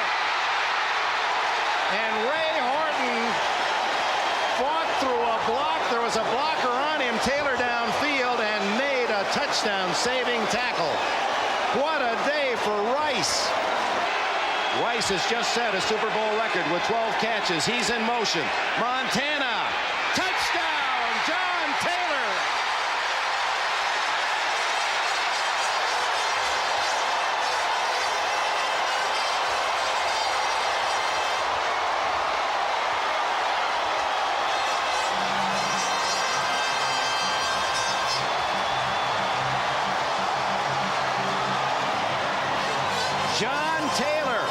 And Ray Horton fought through a block was a blocker on him. Taylor downfield and made a touchdown-saving tackle. What a day for Rice. Rice has just set a Super Bowl record with 12 catches. He's in motion. Montana, touchdown, John Taylor. John Taylor,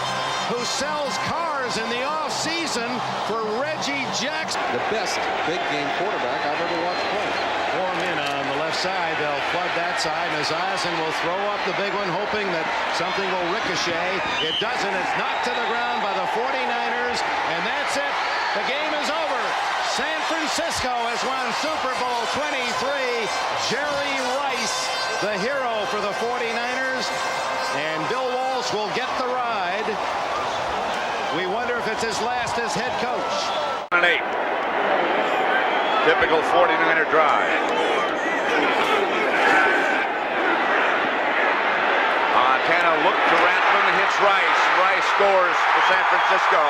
who sells cars in the off-season for Reggie Jackson. The best big game quarterback I've ever watched play. Four men on the left side. They'll flood that side. Maziasen will throw up the big one, hoping that something will ricochet. It doesn't. It's knocked to the ground by the 49ers, and that's it. The game is over. San Francisco has won Super Bowl 23. Jerry Rice, the hero for the 49ers, and Bill Walsh will get the ride. We wonder if it's his last as head coach. 8. Typical 49er drive. Montana looked to Rathman, hits Rice. Rice scores for San Francisco.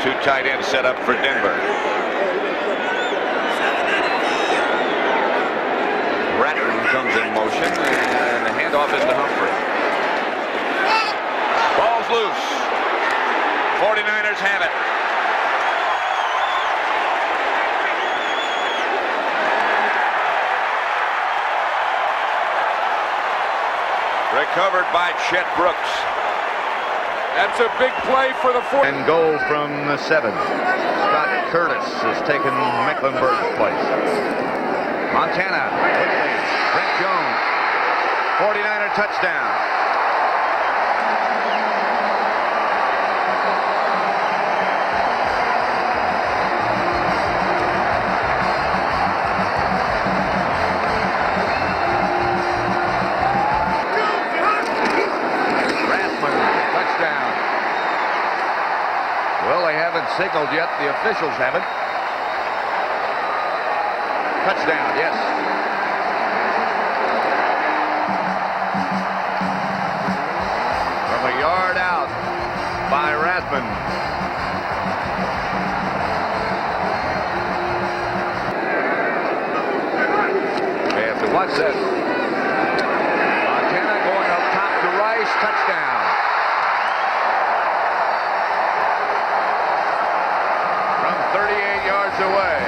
Two tight ends set up for Denver. Rathman comes in motion, and the handoff is to Humphrey. Ball's loose. 49ers have it. Recovered by Chet Brooks. That's a big play for the 49ers. And goal from the 7. Scott Curtis has taken Mecklenburg's place. Montana, quickly, Brent Jones, 49er touchdown. Rathman, touchdown. Well, they haven't signaled yet. The officials haven't. Touchdown, yes. From a yard out by Rathman. They have to watch that. Montana going up top to Rice, touchdown. From 38 yards away.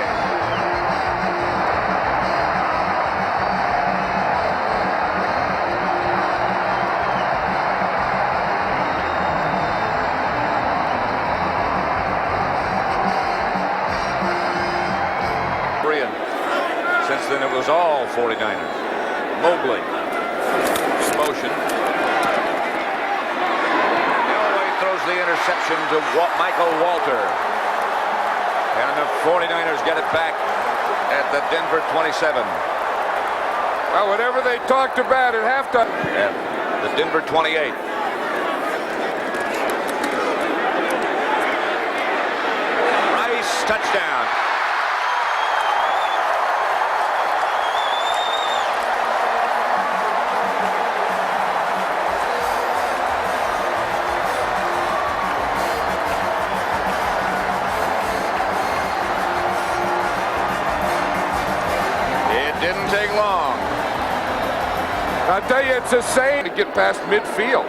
Since then, it was all 49ers. Mobley, motion. Elway throws the interception to Michael Walter. And the 49ers get it back at the Denver 27. Well, whatever they talked about at halftime. At the Denver 28. Rice, touchdown. Didn't take long. I'll tell you, it's a saying to get past midfield.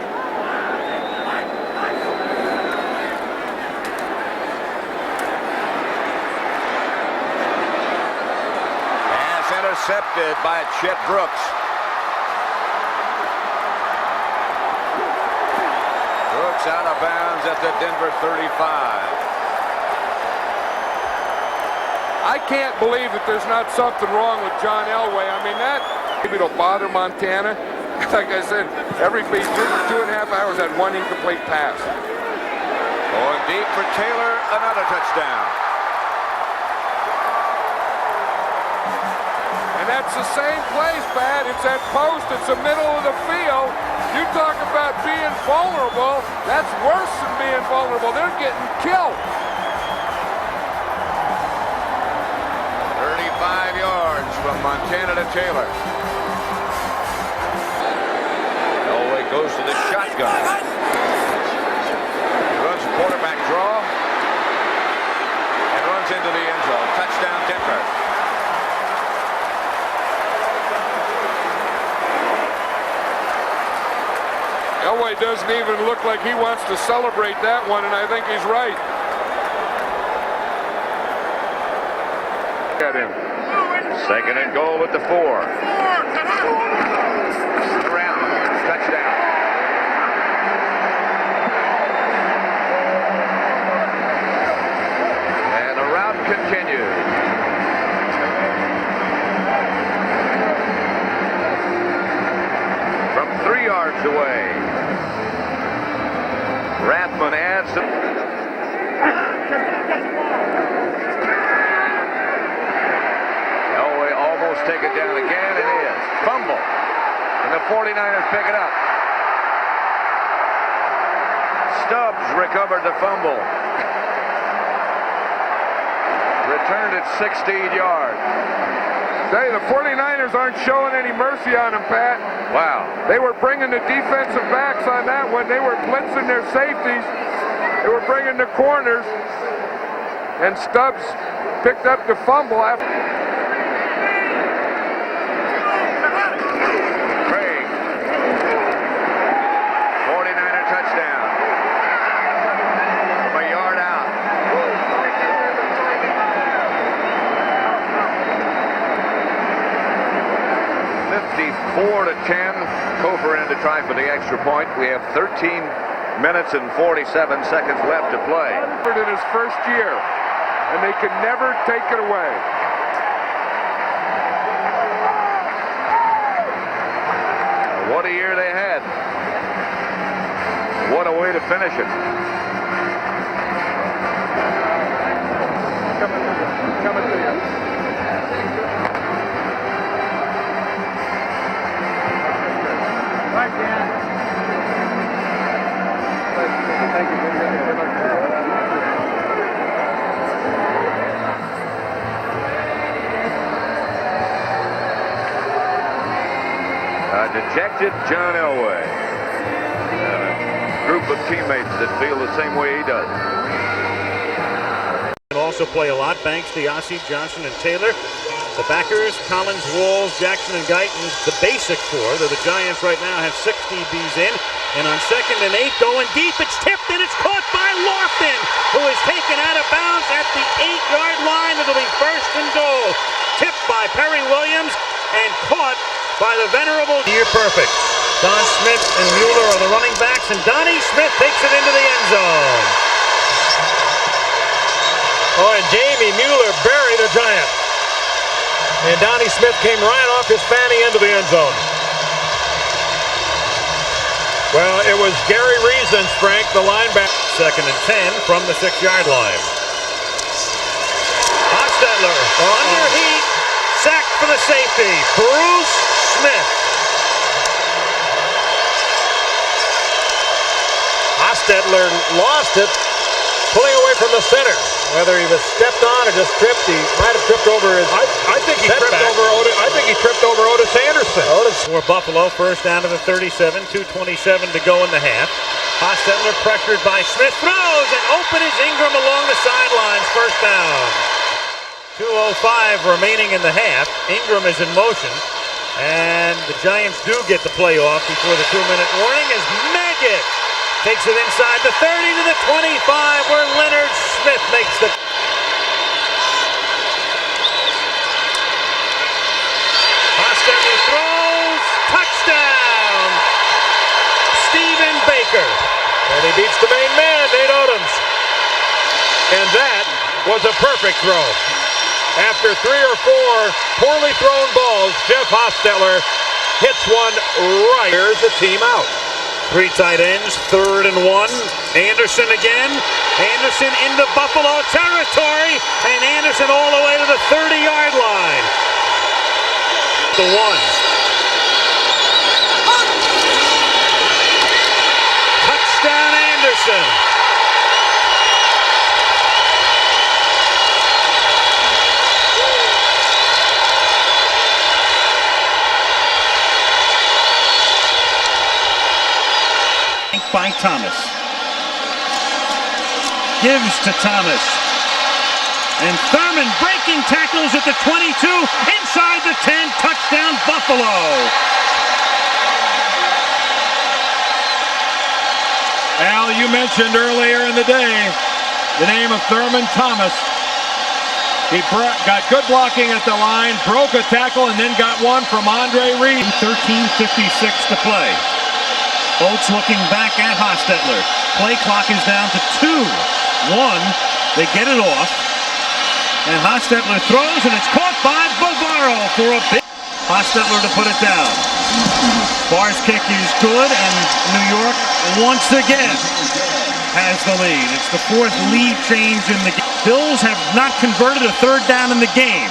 Pass intercepted by Chet Brooks. Brooks out of bounds at the Denver 35. I can't believe that there's not something wrong with John Elway. I mean, that maybe it'll bother Montana. Like I said, every 2.5 hours had one incomplete pass. Going deep for Taylor, another touchdown. And that's the same place, Pat. It's that post. It's the middle of the field. You talk about being vulnerable. That's worse than being vulnerable. They're getting killed. 35 yards from Montana to Taylor. Elway goes to the shotgun. Runs quarterback draw. And runs into the end zone. Touchdown Denver. Elway doesn't even look like he wants to celebrate that one, and I think he's right. Get him. Second and goal at the 4. Around. Touchdown. And the route continues. From 3 yards away. Rathman adds to... Elway almost take it down again. It is. Fumble. And the 49ers pick it up. Stubbs recovered the fumble. Returned at 16 yards. Hey, the 49ers aren't showing any mercy on him, Pat. Wow. They were bringing the defensive backs on that one. They were blitzing their safeties. They were bringing the corners. And Stubbs picked up the fumble after. Craig. 49er touchdown. From a yard out. 54-10. Kofor in to try for the extra point. We have 13 minutes and 47 seconds left to play. In his first year, and they could never take it away. What a year they had. What a way to finish it. Coming to you. Dejected John Elway. A group of teammates that feel the same way he does. Also play a lot. Banks, DiAsi, Johnson, and Taylor. The backers, Collins, Walls, Jackson, and Guyton, the basic 4. The Giants right now have 6 DBs in. And on 2nd and 8, going deep, it's tipped and it's caught by Lofton, who is taken out of bounds at the 8-yard line. It'll be 1st and goal. Tipped by Perry Williams and caught by the venerable Near Perfect. Don Smith and Mueller are the running backs, and Donnie Smith takes it into the end zone. Oh, and Jamie Mueller buried a Giant. And Donnie Smith came right off his fanny into the end zone. Well, it was Gary Reasons, Frank, the linebacker. 2nd and 10 from the 6-yard line. Hostetler under heat, sacked for the safety. Bruce Smith. Hostetler lost it, pulling away from the center. Whether he was stepped on or just tripped, he might have tripped over his. I think he tripped over Otis. I think he tripped over Otis Anderson. For Buffalo, first down to the 37, 2:27 to go in the half. Hostetler pressured by Smith, throws, and open is Ingram along the sidelines. First down. 2:05 remaining in the half. Ingram is in motion, and the Giants do get the play off before the 2-minute warning as Maggot takes it inside the 30 to the 25, where Leonard Smith makes the... Hostetler throws, touchdown! Stephen Baker. And he beats the main man, Nate Odoms. And that was a perfect throw. After 3 or 4 poorly thrown balls, Jeff Hostetler hits one right. Here's the team out. 3 tight ends, 3rd and 1. Anderson again. Anderson into Buffalo territory, and Anderson all the way to the 30-yard line. The one. Touchdown Anderson. By Thomas. Gives to Thomas. And Thurman breaking tackles at the 22, inside the 10, touchdown Buffalo. Al, you mentioned earlier in the day the name of Thurman Thomas. He got good blocking at the line, broke a tackle, and then got one from Andre Reed. 13:56 to play. Oates looking back at Hostetler. Play clock is down to 2-1. They get it off. And Hostetler throws, and it's caught by Bavaro for a big... Hostetler to put it down. Barr's kick is good, and New York once again has the lead. It's the fourth lead change in the game. Bills have not converted a third down in the game.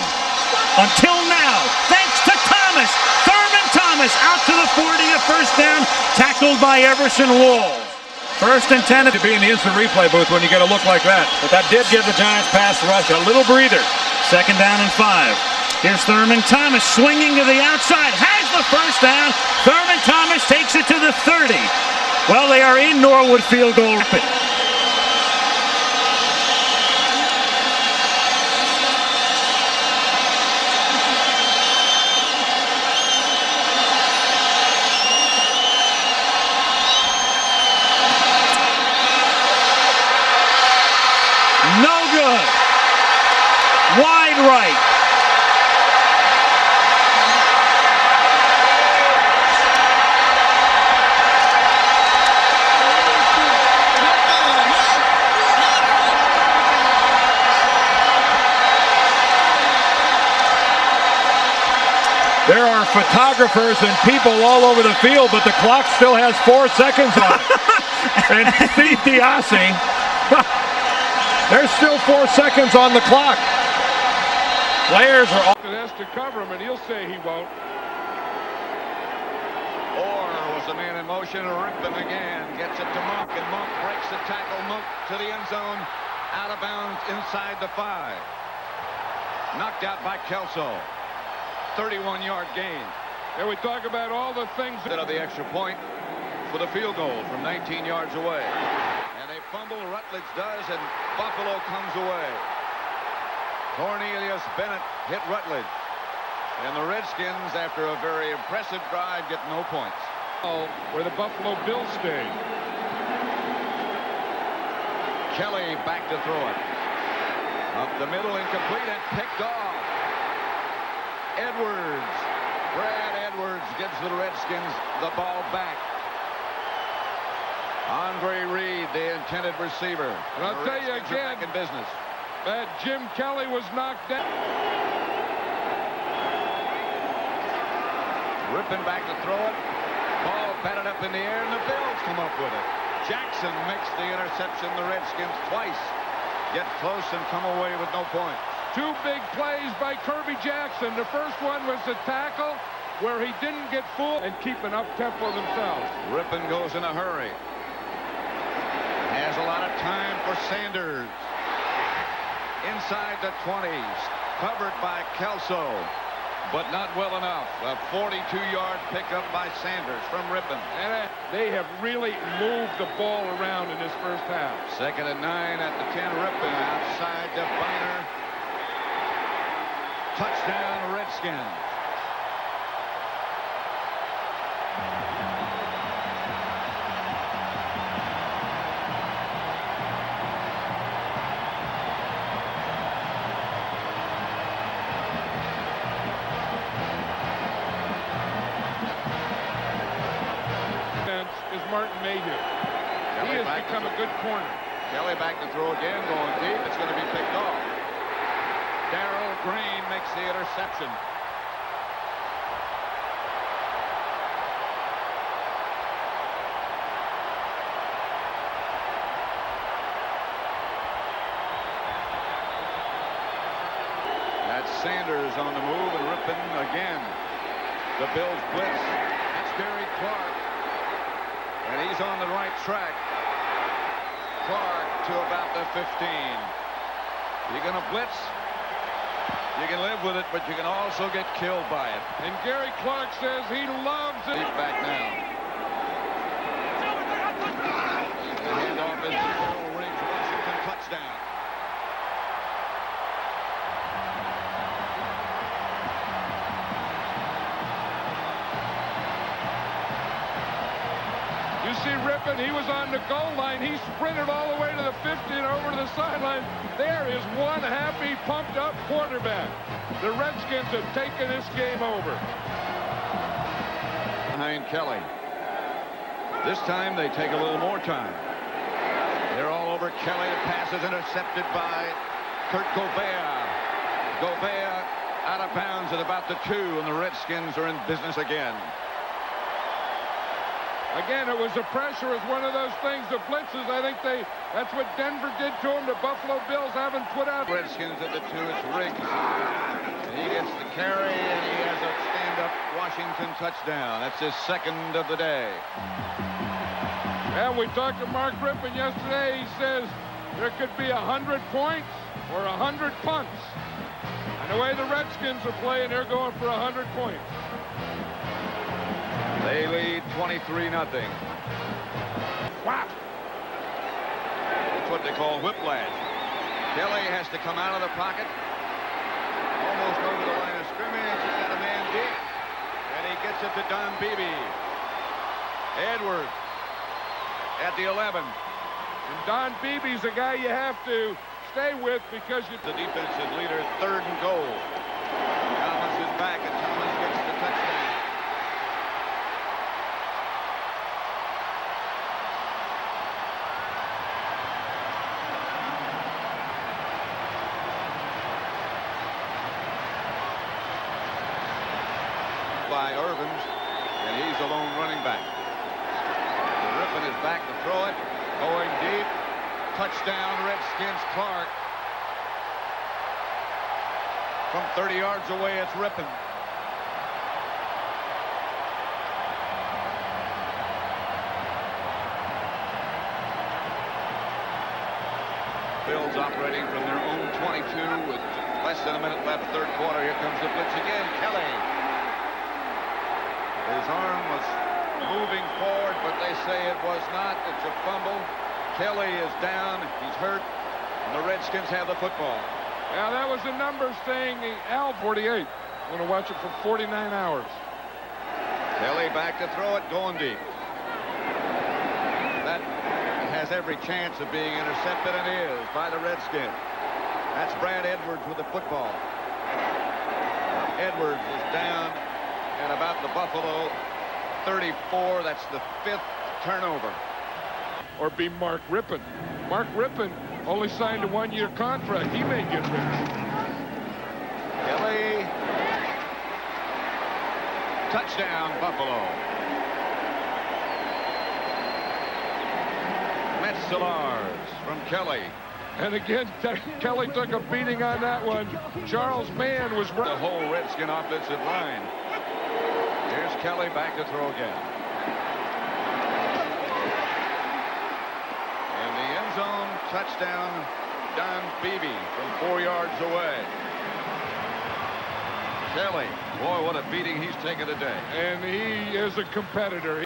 Until now, thanks to Thomas. Thomas out to the 40, a first down, tackled by Everson Walls. First and 10 to be in the instant replay booth when you get a look like that. But that did give the Giants pass rush a little breather. Second down and 5. Here's Thurman Thomas swinging to the outside, has the first down. Thurman Thomas takes it to the 30. Well, they are in Norwood field goal rapid. No good. Wide right. There are photographers and people all over the field, but the clock still has 4 seconds on it. And Steve Diassi, there's still 4 seconds on the clock. Players are all... It has to cover him, and he'll say he won't. Orr was the man in motion. Rippon again gets it to Monk, and Monk breaks the tackle. Monk to the end zone, out of bounds inside the 5. Knocked out by Kelso. 31-yard gain. And we talk about all the things that of the extra point for the field goal from 19 yards away. And a fumble Rutledge does, and Buffalo comes away. Cornelius Bennett hit Rutledge. And the Redskins, after a very impressive drive, get no points. Where the Buffalo Bills stay. Kelly back to throw it. Up the middle, incomplete, and picked off. Edwards. Brad Edwards gives the Redskins the ball back. Andre Reed, the intended receiver. And I'll tell you again, back in business. That Jim Kelly was knocked down. Rippon back to throw it. Ball batted up in the air, and the Bills come up with it. Jackson makes the interception. The Redskins twice get close and come away with no points. 2 big plays by Kirby Jackson. The first one was the tackle where he didn't get fooled and keep an up-tempo themselves. Rippon goes in a hurry. Has a lot of time for Sanders. Inside the 20s. Covered by Kelso. But not well enough. A 42-yard pickup by Sanders from Rippon. And they have really moved the ball around in this first half. Second and 9 at the 10. Rippon outside to Biner. Touchdown, Redskins. Is Martin Mayhew. He has become a good corner. Kelly back to throw again, going deep. It's going to be picked off. Darrell Green makes the interception. That's Sanders on the move, and Rippon again The Bills blitz. That's Gary Clark. And he's on the right track. Clark to about the 15. You're going to blitz. You can live with it, but you can also get killed by it. And Gary Clark says he loves it. Deep back now. The handoff is to Earl Riggs. Washington touchdown. You see Rippon, he was on the goal line. He sprinted all the way to the 50 and over to the sideline. There is one happy, pumped-up quarterback. The Redskins have taken this game over. Behind Kelly. This time they take a little more time. They're all over Kelly. The pass is intercepted by Kurt Gobert. Gobert out of bounds at about the 2, and the Redskins are in business again. Again, it was the pressure. It's one of those things, the blitzes. I think that's what Denver did to them. The Buffalo Bills haven't put out. Redskins at the 2. It's Riggs. And he gets the carry, and he has a stand-up Washington touchdown. That's his second of the day. And we talked to Mark Rippon yesterday. He says there could be 100 points or 100 punts. And the way the Redskins are playing, they're going for 100 points. They lead 23-0. Wow. That's what they call whiplash. Kelly has to come out of the pocket. Almost over the line of scrimmage. He's got a man deep. And he gets it to Don Beebe. Edwards at the 11. And Don Beebe's a guy you have to stay with because you... The defensive leader, 3rd and goal. Thomas is back, and Thomas gets the touchdown. By Irvins, and he's a lone running back. Rippon is back to throw it, going deep. Touchdown, Redskins. Clark. From 30 yards away, it's Rippon. Bills operating from their own 22 with less than a minute left, 3rd quarter. Here comes the blitz again. Kelly. His arm was moving forward, but they say it was not. It's a fumble. Kelly is down. He's hurt. And the Redskins have the football. Yeah, that was the numbers thing. Al 48. I'm going to watch it for 49 hours. Kelly back to throw it, going deep. That has every chance of being intercepted, and is by the Redskins. That's Brad Edwards with the football. Edwards is down at about the Buffalo 34. That's the 5th turnover. Or be Mark Rippon. Mark Rippon only signed a 1-year contract. He may get rich. Kelly. Touchdown, Buffalo. Metzelaars from Kelly. And again, Kelly took a beating on that one. Charles Mann was... The whole Redskin offensive line. Here's Kelly back to throw again. In the end zone, touchdown, Don Beebe from 4 yards away. Kelly, boy, what a beating he's taken today. And he is a competitor.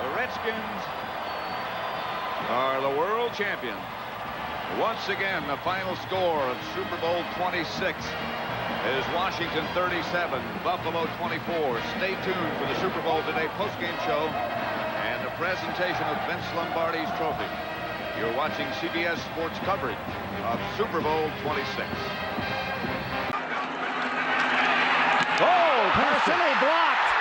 The Redskins are the world champions. Once again, the final score of Super Bowl 26 is Washington 37, Buffalo 24. Stay tuned for the Super Bowl Today postgame show and the presentation of Vince Lombardi's trophy. You're watching CBS Sports coverage of Super Bowl 26. Oh, Parcelli blocked.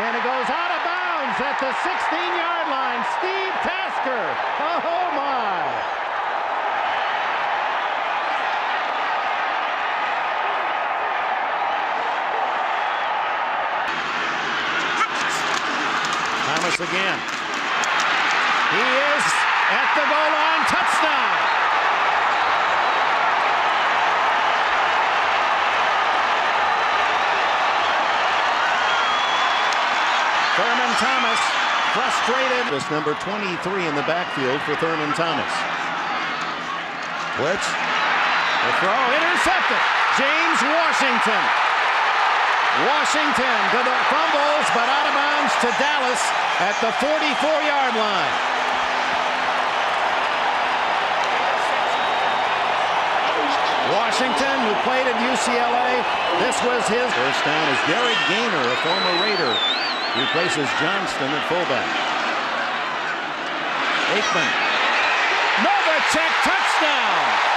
And it goes out of bounds at the 16-yard line. Steve Tasker. Oh, my. Thomas again. He is at the goal line. Touchdown. frustrated. This number 23 in the backfield for Thurman Thomas. Blitz. The throw intercepted. James Washington. Washington to the fumbles, but out of bounds to Dallas at the 44-yard line. Washington, who played at UCLA, this was his first down as Derek Gaynor, a former Raider, replaces Johnston at fullback. Aikman. Novacek touchdown.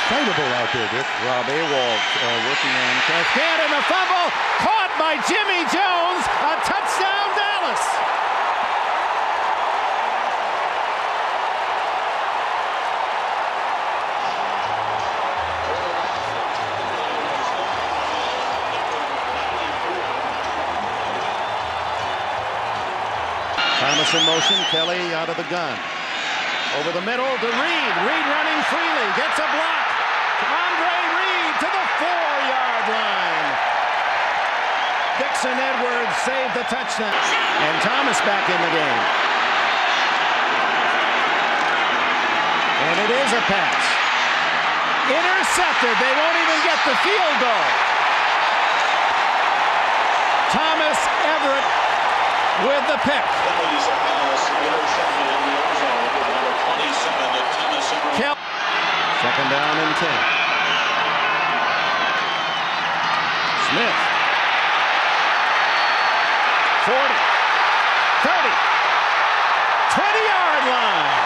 Excitable out there, Dick. Rob Awalt working on Cascade, and the fumble caught by Jimmy Jones. A touchdown, Dallas. Thomas in motion, Kelly out of the gun. Over the middle to Reed. Reed running freely, gets a block. Andre Reed to the 4-yard line. Dixon Edwards saved the touchdown. And Thomas back in the game. And it is a pass. Intercepted. They won't even get the field goal. Thomas Everett with the pick. Second down and 10. Smith. 40. 30. 20-yard line.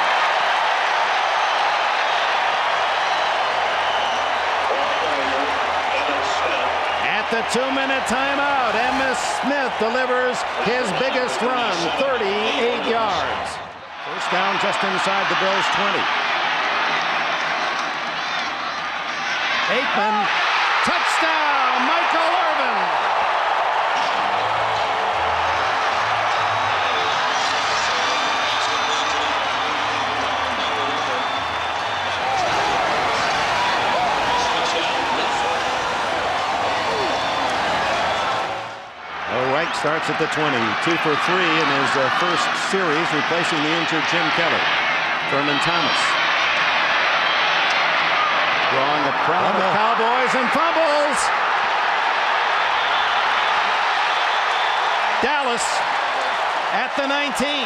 At the 2-minute timeout, Emmitt Smith delivers his biggest run, 38 yards. First down just inside the Bills' 20. Aikman, touchdown, Michael Irvin. Reich starts at the 20, 2 for 3 in his first series, replacing the injured Jim Kelly. Thurman Thomas. Drawing a crowd of Cowboys and fumbles. Dallas at the 19.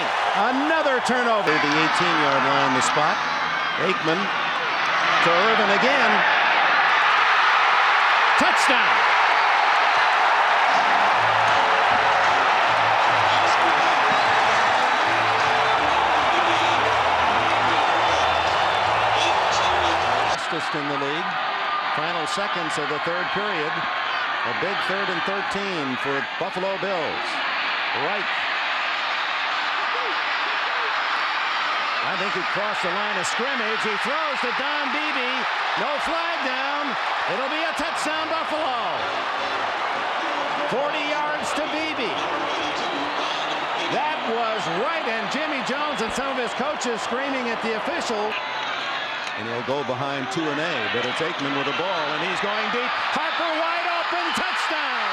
Another turnover. The 18-yard line, the spot. Aikman to Irvin again. Touchdown. In the league. Final seconds of the third period. A big 3rd and 13 for Buffalo Bills. Reich. I think he crossed the line of scrimmage. He throws to Don Beebe. No flag down. It'll be a touchdown, Buffalo. 40 yards to Beebe. That was right, and Jimmy Jones and some of his coaches screaming at the official. And he'll go behind 2-A, but it's Aikman with the ball, and he's going deep. Harper wide open, touchdown!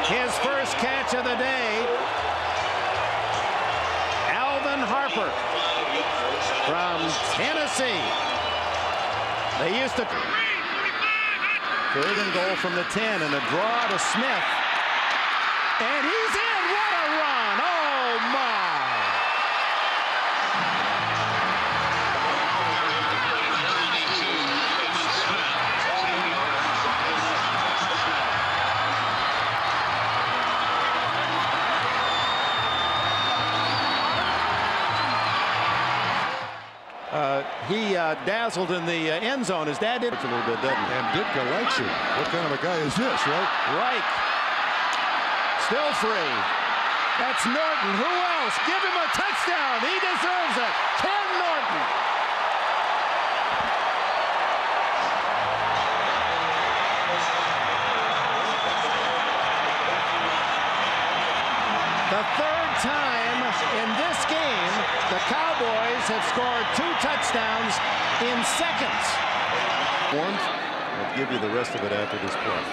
His first catch of the day, Alvin Harper from Tennessee. They used to... 3rd and goal from the 10, and a draw to Smith. And he's in! What a run! Oh, my! He dazzled in the end zone. His dad did. It's a little bit, doesn't he? And Ditka likes it. What kind of a guy is this, right? Reich. Still free. That's Norton. Who else? Give him a touchdown. He deserves it. Ken Norton. The third time in this game, the Cowboys have scored 2 touchdowns in seconds. I'll give you the rest of it after this play.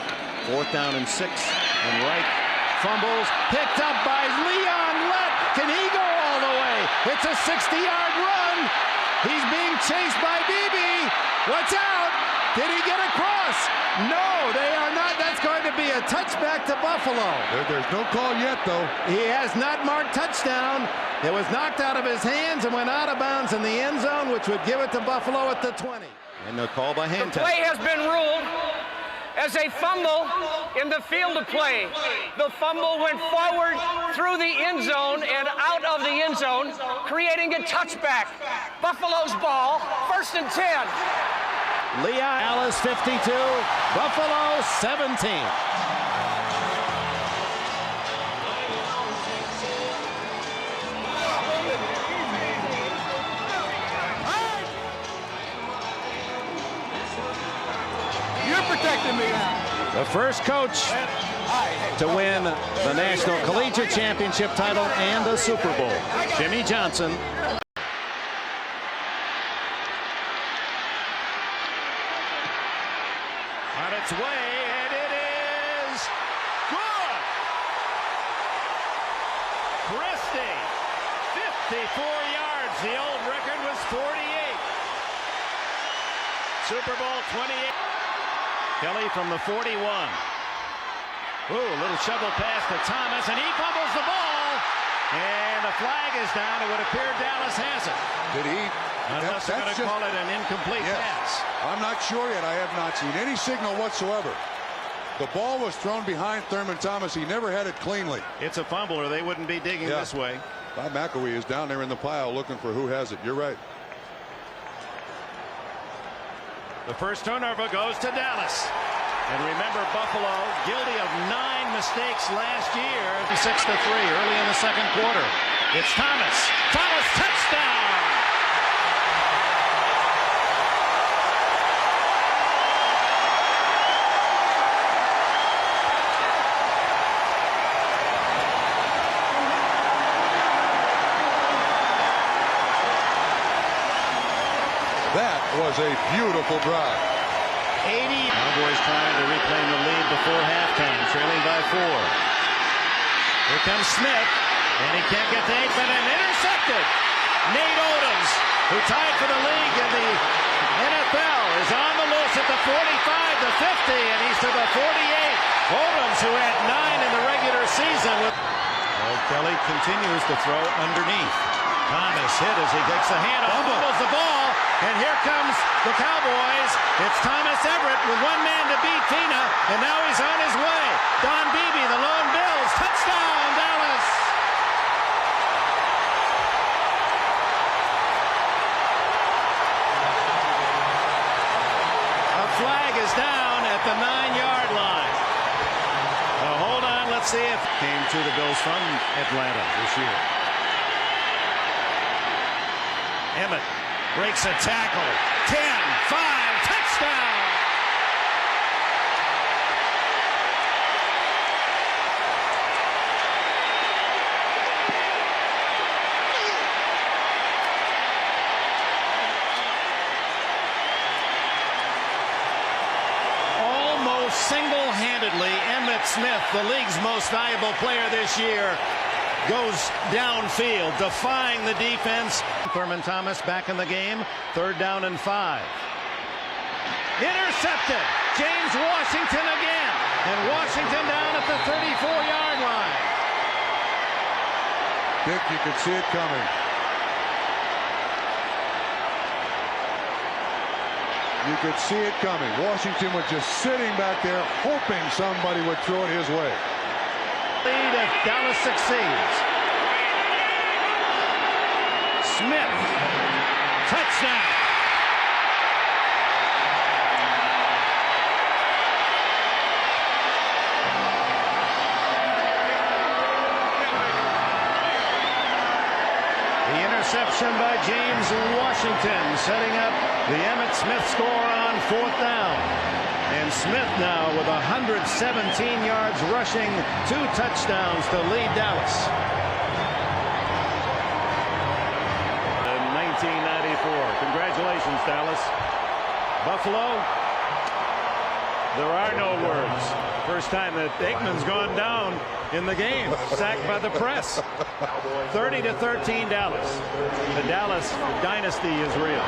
4th down and 6, and Reich fumbles, picked up by Leon Lett. Can he go all the way? It's a 60-yard run. He's being chased by Beebe. Watch out. Did he get across? No, they are not. That's going to be a touchback to Buffalo. There's no call yet, though. He has not marked touchdown. It was knocked out of his hands and went out of bounds in the end zone, which would give it to Buffalo at the 20. And the call by hand The play has been ruled as a fumble in the field of play. The fumble went forward through the end zone and out of the end zone, creating a touchback. Buffalo's ball, 1st and 10. Leon Alice 52, Buffalo 17. You're protecting me now. The first coach to win the National Collegiate Championship title and the Super Bowl, Jimmy Johnson. On its way, and it is good. Christie, 54 yards. The old record was 48. Super Bowl 28. Kelly from the 41. Ooh, a little shovel pass to Thomas, and he fumbles the ball. And the flag is down. It would appear Dallas has it. Did he? Unless they're going to call it an incomplete pass. I'm not sure yet. I have not seen any signal whatsoever. The ball was thrown behind Thurman Thomas. He never had it cleanly. It's a fumble, or they wouldn't be digging this way. Bob McElwee is down there in the pile looking for who has it. You're right. The first turnover goes to Dallas. And remember, Buffalo guilty of 9 mistakes last year. 6-3 early in the second quarter. It's Thomas. Thomas, touchdown! That was a beautiful drive. 80. Cowboys trying to reclaim the lead before halftime, trailing by 4. Here comes Smith, and he can't get to Aikman, and intercepted. Nate Odoms, who tied for the league in the NFL, is on the loose at the 45, the 50, and he's to the 48. Odoms, who had 9 in the regular season. Kelly continues to throw underneath. Thomas hit as he takes the handoff, fumbles the ball, and here comes the Cowboys. It's Thomas Everett with 1 man to beat Tina, and now he's on his way. Don Beebe, the Lone Bills, touchdown, Dallas! A flag is down at the 9-yard line. Now hold on, let's see if it came to the Bills from Atlanta this year. Emmett breaks a tackle. 10, 5, touchdown! Almost single-handedly, Emmitt Smith, the league's most valuable player this year, goes downfield, defying the defense. Thurman Thomas back in the game. 3rd down and 5. Intercepted. James Washington again. And Washington down at the 34-yard line. Dick, you could see it coming. You could see it coming. Washington was just sitting back there hoping somebody would throw it his way. Lead if Dallas succeeds. Smith, touchdown. The interception by James Washington, setting up the Emmitt Smith score on 4th down. And Smith now with 117 yards rushing, 2 touchdowns to lead Dallas. In 1994. Congratulations, Dallas. Buffalo, there are no words. First time that Aikman's gone down in the game, sacked by the press. 30-13 Dallas. The Dallas dynasty is real.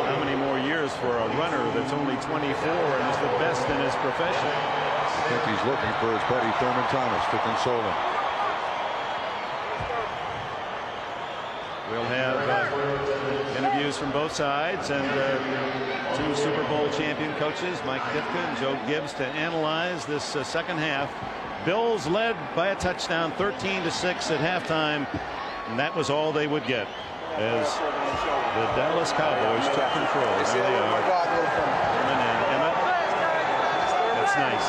How many more years for a runner that's only 24 and is the best in his profession? I think he's looking for his buddy Thurman Thomas to console him. We'll have interviews from both sides and 2 Super Bowl champion coaches, Mike Ditka and Joe Gibbs, to analyze this second half. Bills led by a touchdown, 13-6 at halftime, and that was all they would get as the Dallas Cowboys took control. Here they are. Emmett. That's nice.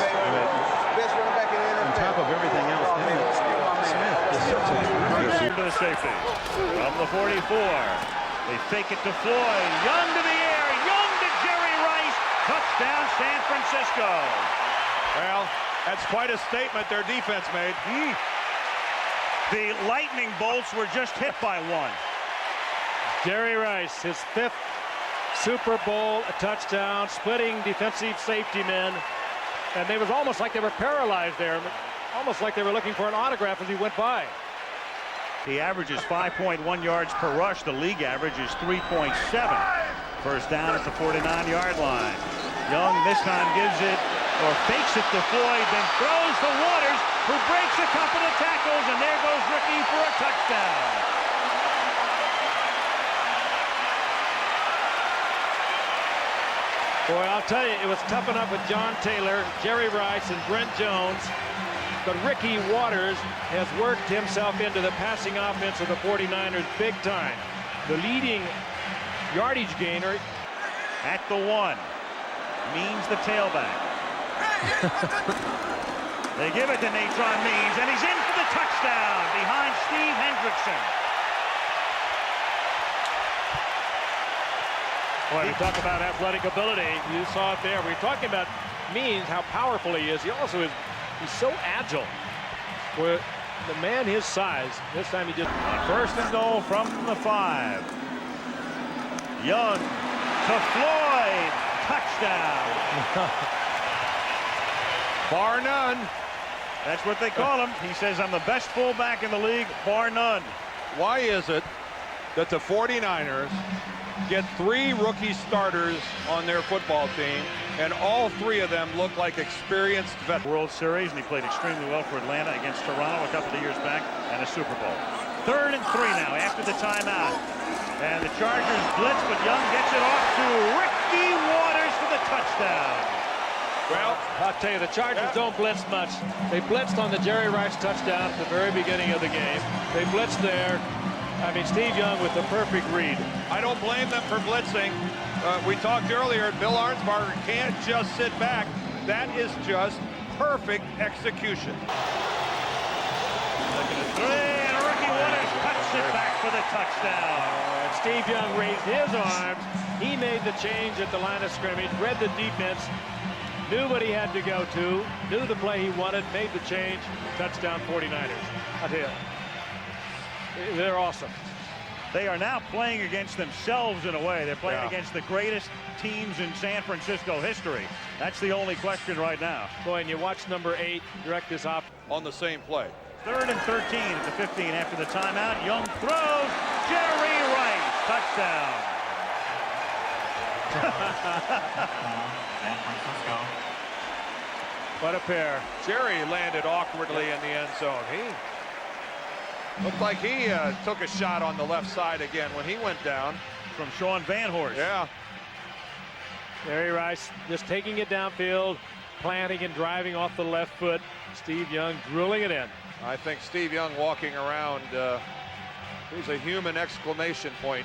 On top of everything else, Emmett Smith is such a to the safety from the 44. They fake it to Floyd. Young to the air. Young to Jerry Rice. Touchdown, San Francisco. Well, that's quite a statement their defense made. The lightning bolts were just hit by one. Jerry Rice, his 5th Super Bowl touchdown, splitting defensive safety men. And it was almost like they were paralyzed there. Almost like they were looking for an autograph as he went by. He averages 5.1 yards per rush. The league average is 3.7. First down at the 49-yard line. Young this time gives it, or fakes it to Floyd, then throws to Waters, who breaks a couple of tackles, and there goes Ricky for a touchdown. Boy, I'll tell you, it was tough enough with John Taylor, Jerry Rice, and Brent Jones. But Ricky Waters has worked himself into the passing offense of the 49ers big time. The leading yardage gainer. At the 1. Means the tailback. They give it to Natron Means, and he's in for the touchdown behind Steve Hendrickson. Boy, you talk about athletic ability. You saw it there. We're talking about Means, how powerful he is. He also is, he's so agile. For the man his size, this time he just... First and goal from the 5. Young to Floyd. Touchdown. Bar none. That's what they call him. He says, I'm the best fullback in the league, bar none. Why is it that the 49ers get 3 rookie starters on their football team, and all 3 of them look like experienced veterans? World Series, and he played extremely well for Atlanta against Toronto a couple of years back, and a Super Bowl. 3rd and 3 now after the timeout. And the Chargers blitz, but Young gets it off to Ricky Waters for the touchdown. Well, I'll tell you, the Chargers don't blitz much. They blitzed on the Jerry Rice touchdown at the very beginning of the game. They blitzed there. I mean, Steve Young with the perfect read. I don't blame them for blitzing. We talked earlier, Bill Arnsparger can't just sit back. That is just perfect execution. Looking at 3, and Ricky Waters cuts it back for the touchdown. And Steve Young raised his arms. He made the change at the line of scrimmage, read the defense, knew what he had to go to, knew the play he wanted, made the change. Touchdown 49ers. I'll tell you, they're awesome. They are now playing against themselves in a way. They're playing against the greatest teams in San Francisco history. That's the only question right now. Boy, and you watch number 8 direct this off on the same play. 3rd and 13 at the 15 after the timeout. Young throws. Jerry Rice. Touchdown. San Francisco. What a pair. Jerry landed awkwardly in the end zone. He looked like he took a shot on the left side again when he went down. From Sean Van Horst. Yeah. Jerry Rice just taking it downfield, planting and driving off the left foot. Steve Young drilling it in. I think Steve Young walking around, he's a human exclamation point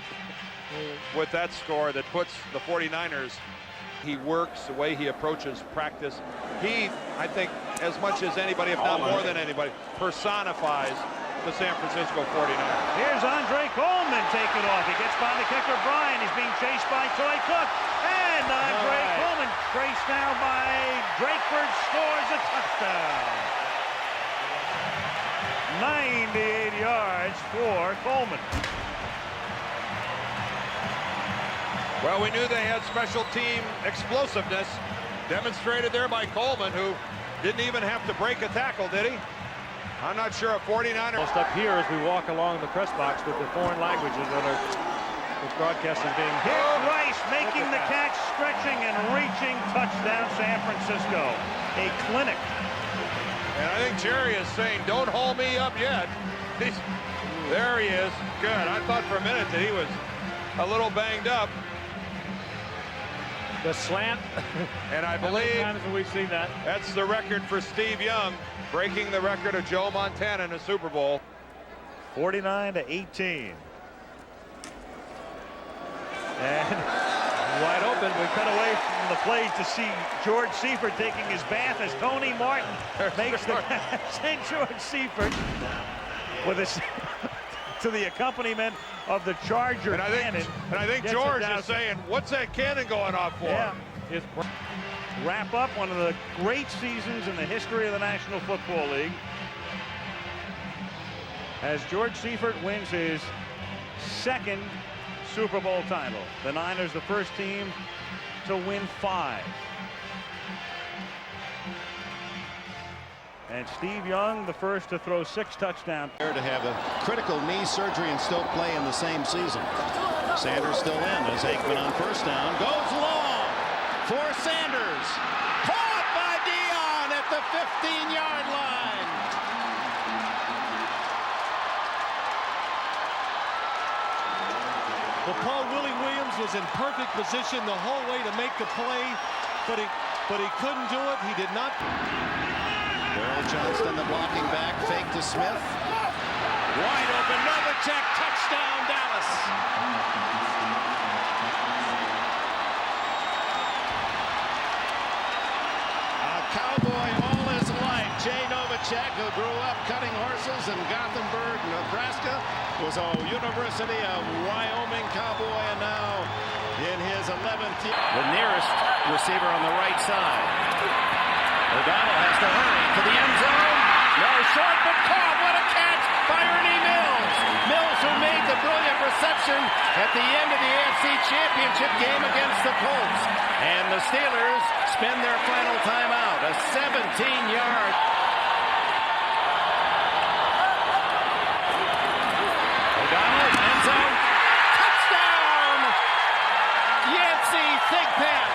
with that score that puts the 49ers. He works, the way he approaches practice. He, I think, as much as anybody, if not more than anybody, personifies the San Francisco 49ers. Here's Andre Coleman taking off. He gets by the kicker, Bryan. He's being chased by Troy Cook. And And Andre Coleman, traced now by Drakeford, scores a touchdown. 98 yards for Coleman. Well, we knew they had special team explosiveness, demonstrated there by Coleman, who didn't even have to break a tackle, did he? I'm not sure a 49er. Almost up here as we walk along the press box with the foreign languages that are broadcasting being hit. Rice making the catch, stretching and reaching, touchdown San Francisco. A clinic. And I think Jerry is saying, don't hold me up yet. There he is. Good. I thought for a minute that he was a little banged up. The slant. And I believe how many times have we seen that? That's the record for Steve Young, breaking the record of Joe Montana in a Super Bowl. 49-18. And wide open. We cut away from the plays to see George Seifert taking his bath as Tony Martin makes the pass. And George Seifert with his to the accompaniment of the Charger cannon. And I think George is saying, what's that cannon going off for? Yeah. Wrap up one of the great seasons in the history of the National Football League as George Seifert wins his second Super Bowl title. The Niners, the first team to win 5. And Steve Young, the first to throw 6 touchdowns. To have a critical knee surgery and still play in the same season. Sanders still in as Aikman on first down. Goes long for Sanders. Caught by Dion at the 15-yard line. Well, Paul Willie Williams was in perfect position the whole way to make the play, but he couldn't do it. He did not. Darrell Johnston, the blocking back, fake to Smith. Wide open, Novacek, touchdown, Dallas. A cowboy all his life, Jay Novacek, who grew up cutting horses in Gothenburg, Nebraska, was a University of Wyoming cowboy, and now in his 11th year. The nearest receiver on the right side. O'Donnell has to hurry to the end zone. No, short but caught. What a catch by Ernie Mills. Mills, who made the brilliant reception at the end of the AFC Championship game against the Colts. And the Steelers spend their final timeout. A 17-yard. O'Donnell, end zone. Touchdown! Yancey Thigpen.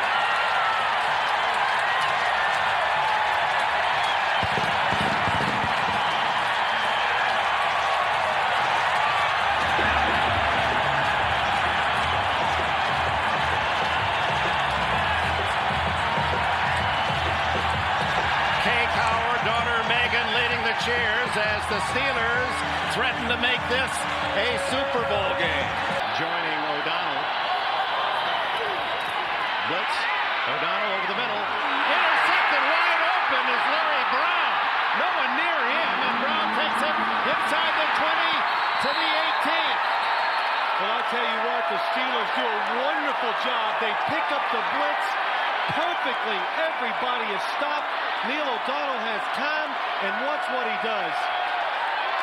Cheers as the Steelers threaten to make this a Super Bowl game. Joining O'Donnell. Blitz. O'Donnell over the middle. Intercepted wide open is Larry Brown. No one near him, and Brown takes it inside the 20 to the 18. Well, I'll tell you what, the Steelers do a wonderful job. They pick up the blitz perfectly. Everybody is stopped. Neil O'Donnell has time, and watch what he does.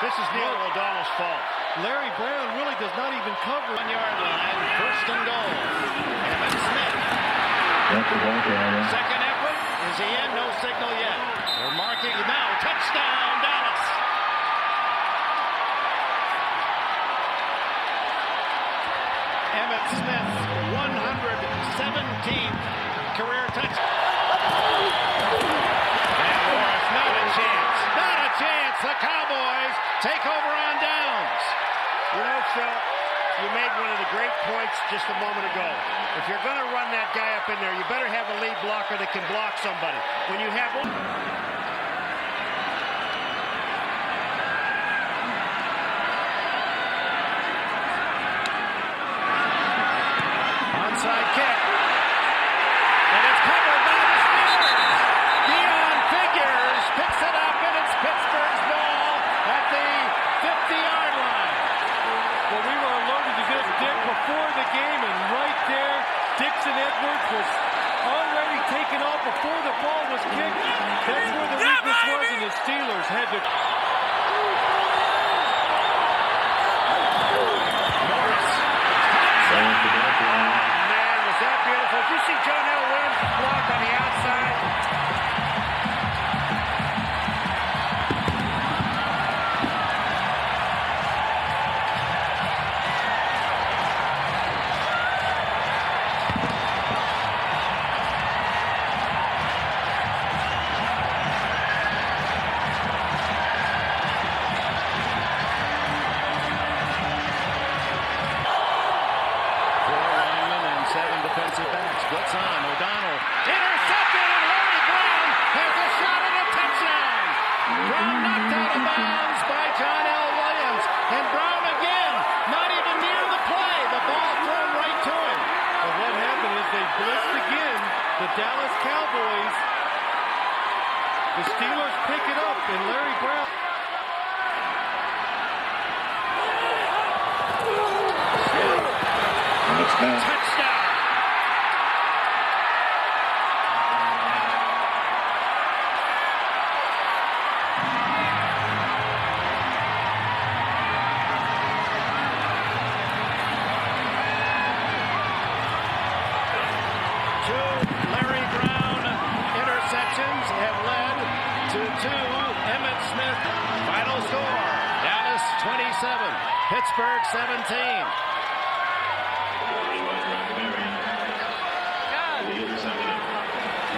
This is Neil O'Donnell's fault. Larry Brown really does not even cover. 1-yard line, first and goal. Emmett Smith. Second effort. Is he in? No signal yet. They're marking now. Touchdown, Dallas. Emmett Smith, 117th career touchdown. The Cowboys take over on downs. You know, Phil, you made one of the great points just a moment ago. If you're going to run that guy up in there, you better have a lead blocker that can block somebody. When you have one... Onside kick. And it's covered by the Steelers. Dion Figures picks it up, and it's Pittsburgh's ball at the 50-yard line. Well, we were alerted to this, Dick, before the game, and right there, Dixon Edwards was the Steelers had to... Man, was that beautiful. Did you see John L. Williams block on the outside? Defensive backs. Blitz on. O'Donnell. Intercepted, and Larry Brown has a shot at a touchdown. Brown knocked out of bounds by John L. Williams. And Brown again, not even near the play. The ball thrown right to him. But what happened is they blitzed again. The Dallas Cowboys. The Steelers pick it up, and Larry Brown. Touchdown. Larry Brown interceptions have led to 2 Emmitt Smith. Final score, Dallas 27, Pittsburgh 17.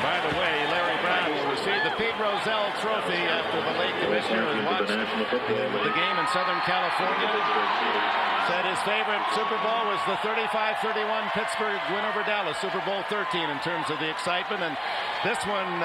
By the way, Larry Brown will receive the Pete Rozelle Trophy after the late commissioner has watched the game in Southern California. Said his favorite Super Bowl was the 35-31 Pittsburgh win over Dallas, Super Bowl 13 in terms of the excitement. And this one,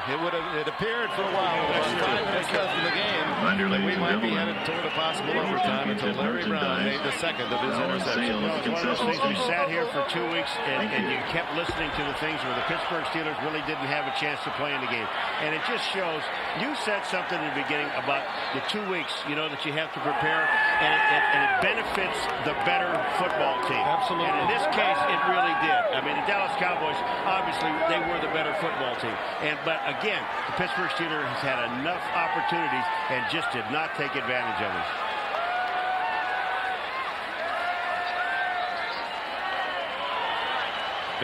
it appeared for a while, with about 5 minutes left in the game, that we might be headed toward a possible overtime until Larry Brown made the second of his interceptions. Well, it's one of those things, we sat here for 2 weeks and you kept listening to the things where the Pittsburgh Steelers really didn't have a chance to play in the game. And it just shows, you said something in the beginning about the 2 weeks, that you have to prepare, and it benefits the better football team. Absolutely. And in this case, it really did. I mean, the Dallas Cowboys, obviously, they were the better football team. But again, the Pittsburgh Steelers has had enough opportunities and just did not take advantage of them.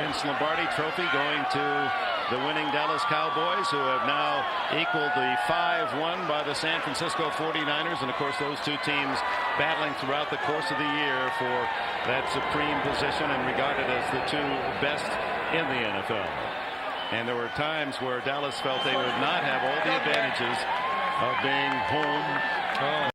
Vince Lombardi Trophy going to the winning Dallas Cowboys, who have now equaled the 5-1 by the San Francisco 49ers. And, of course, those two teams battling throughout the course of the year for that supreme position and regarded as the 2 best in the NFL. And there were times where Dallas felt they would not have all the advantages of being home